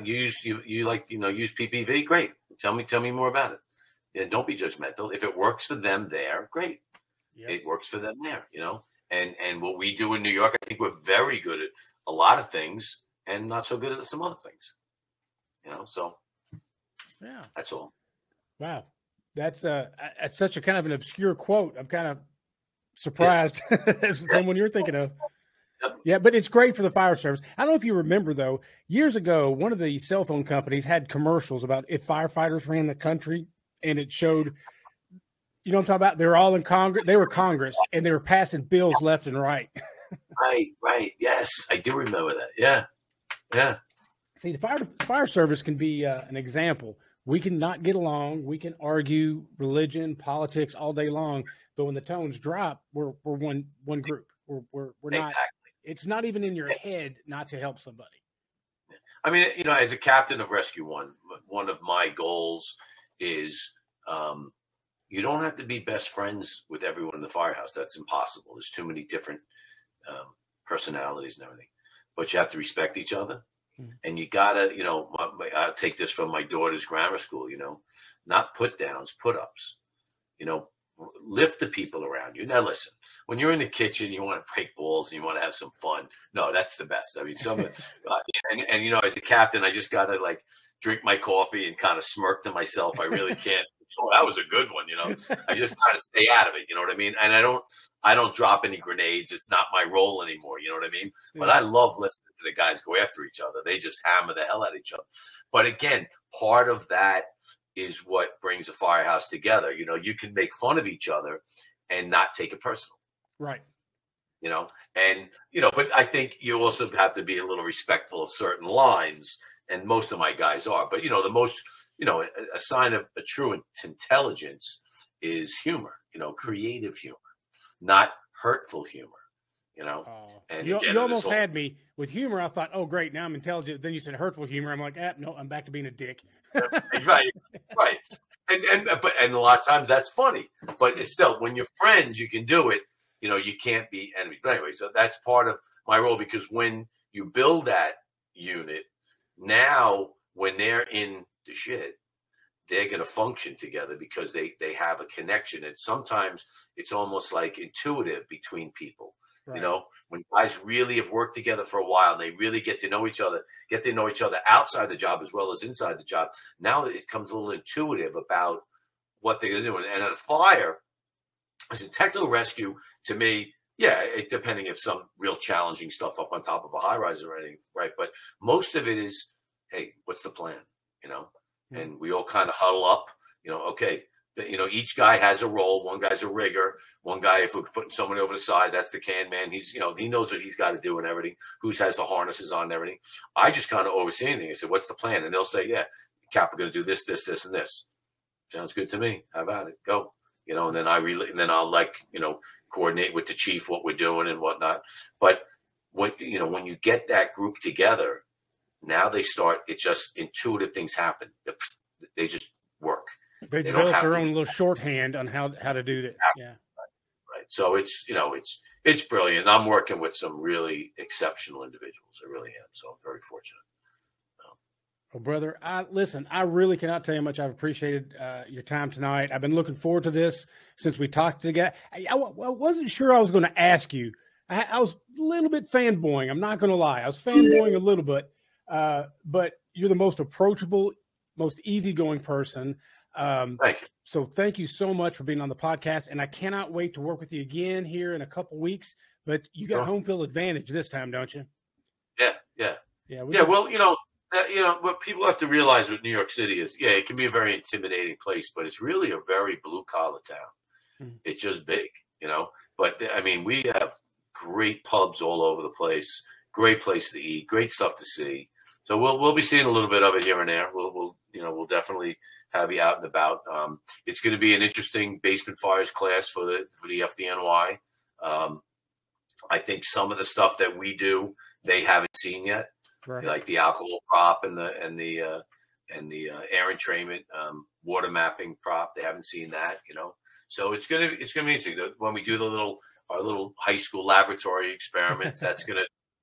Use PPV. Great. Tell me more about it. Yeah. Don't be judgmental. If it works for them there, great. Yep. It works for them there. And what we do in New York, I think we're very good at a lot of things and not so good at some other things. So yeah, that's all. Wow. That's such a kind of an obscure quote. I'm kind of surprised. It's the same one you're thinking of. Yep. Yeah, but it's great for the fire service. I don't know if you remember, though, years ago, one of the cell phone companies had commercials about if firefighters ran the country, and it showed, what I'm talking about? They were all in Congress. They were Congress, and they were passing bills left and right. Right. Yes, I do remember that. Yeah. See, the fire service can be an example. We can not get along. We can argue religion, politics all day long. But when the tones drop, we're one group. We're not. Exactly. It's not even in your head not to help somebody. I mean, as a captain of Rescue one of my goals is you don't have to be best friends with everyone in the firehouse. That's impossible. There's too many different personalities and everything. But you have to respect each other. And you gotta, I'll take this from my daughter's grammar school, not put downs, put ups, lift the people around you. Now, listen, when you're in the kitchen, you want to break balls and you want to have some fun. No, that's the best. I mean, as a captain, I just got to like drink my coffee and kind of smirk to myself. I really can't. Oh, that was a good one. I just kind of stay out of it. You know what I mean? And I don't drop any grenades. It's not my role anymore. You know what I mean? Yeah. But I love listening to the guys go after each other. They just hammer the hell out of each other. But again, part of that is what brings a firehouse together. You can make fun of each other and not take it personal. Right. But I think you also have to be a little respectful of certain lines. And most of my guys are. But, the most, a sign of a true intelligence is humor, creative humor, not hurtful humor, And you almost had me with humor. I thought, oh, great, now I'm intelligent. Then you said hurtful humor. I'm like, no, I'm back to being a dick. Right. And a lot of times that's funny. But it's still, when you're friends, you can do it. You can't be enemies. But anyway, so that's part of my role, because when you build that unit, now when they're in the shit, they're going to function together because they have a connection. And sometimes it's almost like intuitive between people. Right. When guys really have worked together for a while and they really get to know each other outside the job as well as inside the job. Now it comes a little intuitive about what they're going to do. And at a fire, as a technical rescue, to me, yeah, depending if some real challenging stuff up on top of a high rise or anything, right? But most of it is, hey, what's the plan? And we all kind of huddle up, okay, each guy has a role. One guy's a rigger. One guy, if we're putting somebody over the side, that's the can man. He's, he knows what he's got to do and everything. Who has the harnesses on and everything. I just kind of oversee anything. I said, what's the plan? And they'll say, yeah, Cap, we're going to do this, this, this, and this. Sounds good to me. How about it? Go. And then I'll coordinate with the chief what we're doing and whatnot. But when you get that group together, now it's just intuitive things happen. They just work. They develop their own little shorthand on how to do that. Yeah. Right. So it's brilliant. I'm working with some really exceptional individuals. I really am. So I'm very fortunate. Well, brother, I really cannot tell you how much I've appreciated your time tonight. I've been looking forward to this since we talked together. I wasn't sure I was going to ask you. I was a little bit fanboying. I'm not going to lie. I was fanboying a little bit. But you're the most approachable, most easygoing person. Thank you. So thank you so much for being on the podcast. And I cannot wait to work with you again here in a couple weeks. But you got home field advantage this time, don't you? Yeah. Well, what people have to realize with New York City is, it can be a very intimidating place, but it's really a very blue collar town. It's just big, But I mean, we have great pubs all over the place. Great place to eat. Great stuff to see. So we'll be seeing a little bit of it here and there. We'll definitely have you out and about. It's going to be an interesting basement fires class for the FDNY. I think some of the stuff that we do, they haven't seen yet, right. Like the alcohol prop and the air entrainment, water mapping prop. They haven't seen that, So it's gonna be interesting when we do our little high school laboratory experiments.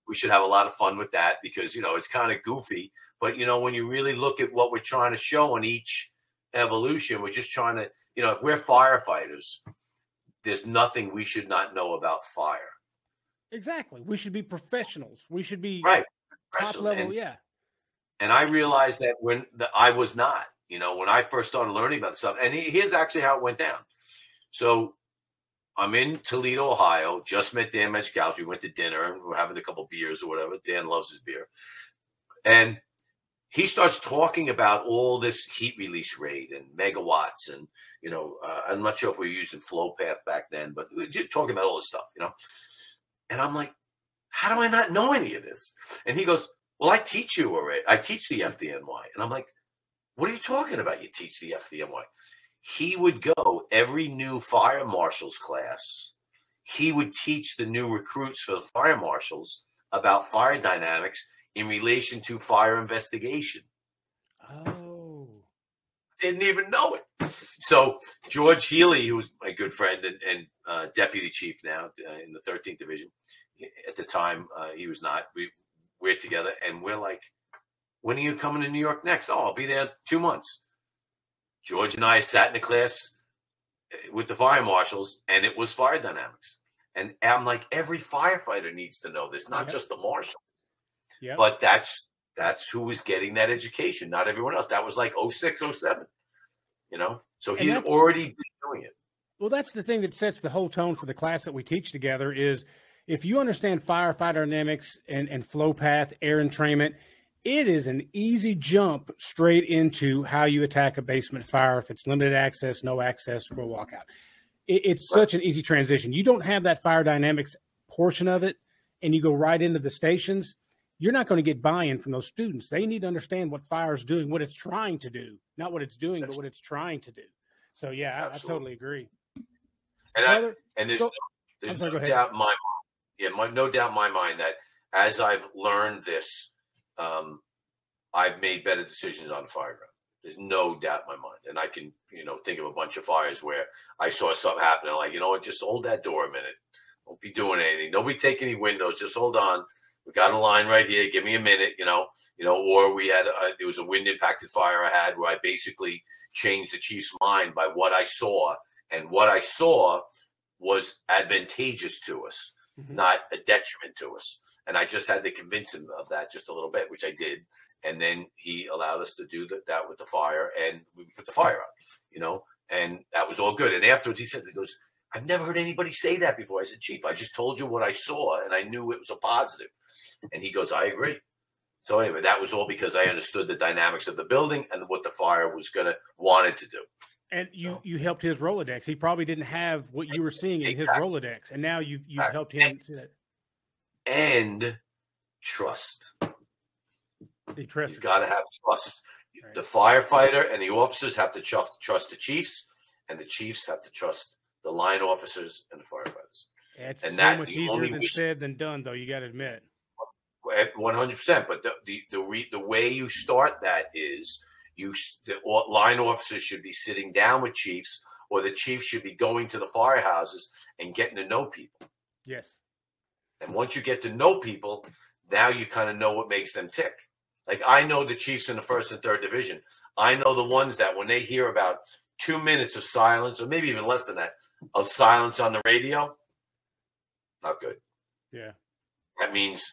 We should have a lot of fun with that because, it's kind of goofy. But, when you really look at what we're trying to show on each evolution, we're just trying to, if we're firefighters, there's nothing we should not know about fire. Exactly. We should be professionals. We should be top level. And I realized that I was not, when I first started learning about stuff. And here's actually how it went down. So I'm in Toledo, Ohio, just met Dan Metcalf. We went to dinner and we're having a couple beers or whatever. Dan loves his beer. And he starts talking about all this heat release rate and megawatts. And, I'm not sure if we were using flow path back then, but we were talking about all this stuff, And I'm like, how do I not know any of this? And he goes, well, I teach you already. I teach the FDNY. And I'm like, what are you talking about? You teach the FDNY. He would go every new fire marshal's class. He would teach the new recruits for the fire marshals about fire dynamics in relation to fire investigation. Oh. Didn't even know it. So George Healy, who was my good friend and deputy chief now in the 13th Division, at the time he was not. We're together, and we're like, when are you coming to New York next? Oh, I'll be there 2 months. George and I sat in a class with the fire marshals, and it was fire dynamics. And I'm like, every firefighter needs to know this, not just the marshal. Yeah. But that's who was getting that education, not everyone else. That was like 06, 07, you know? So he'd already been doing it. Well, that's the thing that sets the whole tone for the class that we teach together is if you understand firefighter dynamics and flow path, air entrainment, it is an easy jump straight into how you attack a basement fire if it's limited access, no access for a walkout. It's such an easy transition. You don't have that fire dynamics portion of it, and you go right into the stations. You're not going to get buy-in from those students. They need to understand what fire is doing, what it's trying to do, not what it's doing, but what it's trying to do. So, yeah, I totally agree. And there's no doubt in my mind, no doubt in my mind that as I've learned this, I've made better decisions on the fire ground. There's no doubt in my mind. And I can, think of a bunch of fires where I saw something happening. I'm like, you know what, just hold that door a minute. Don't be doing anything. Don't be taking any windows. Just hold on. We got a line right here. Give me a minute, or we had, there was a wind impacted fire I had where I basically changed the chief's mind by what I saw. And what I saw was advantageous to us, not a detriment to us. And I just had to convince him of that just a little bit, which I did. And then he allowed us to do that with the fire, and we put the fire out, and that was all good. And afterwards he goes, I've never heard anybody say that before. I said, Chief, I just told you what I saw, and I knew it was a positive. And he goes, I agree. So anyway, that was all because I understood the dynamics of the building and what the fire was wanted to do. And you helped his Rolodex. He probably didn't have what you were seeing in his Rolodex, and now you've helped him see that. And trust. You've got to have trust. Right. The firefighter and the officers have to trust the chiefs, and the chiefs have to trust the line officers and the firefighters. It's so much easier said than done, though. You got to admit. 100%. But the way you start that is the line officers should be sitting down with chiefs, or the chiefs should be going to the firehouses and getting to know people. Yes. And once you get to know people, now you kind of know what makes them tick. Like I know the chiefs in the 1st and 3rd Division. I know the ones that when they hear about 2 minutes of silence, or maybe even less than that, of silence on the radio, not good. Yeah. That means,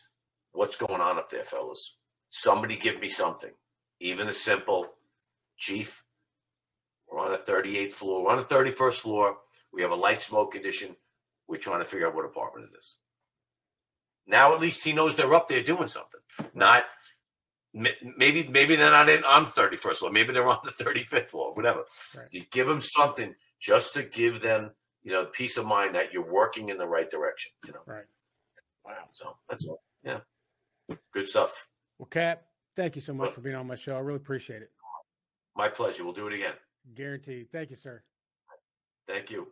what's going on up there, fellas? Somebody give me something. Even a simple, Chief, we're on the 38th floor. We're on the 31st floor. We have a light smoke condition. We're trying to figure out what apartment it is. Now at least he knows they're up there doing something. Not maybe they're not on the 31st floor. Maybe they're on the 35th floor, whatever. Right. You give them something just to give them, peace of mind that you're working in the right direction. Right. Wow. So that's all. Yeah. Good stuff. Well, Cap, thank you so much for being on my show. I really appreciate it. My pleasure. We'll do it again. Guaranteed. Thank you, sir. Thank you.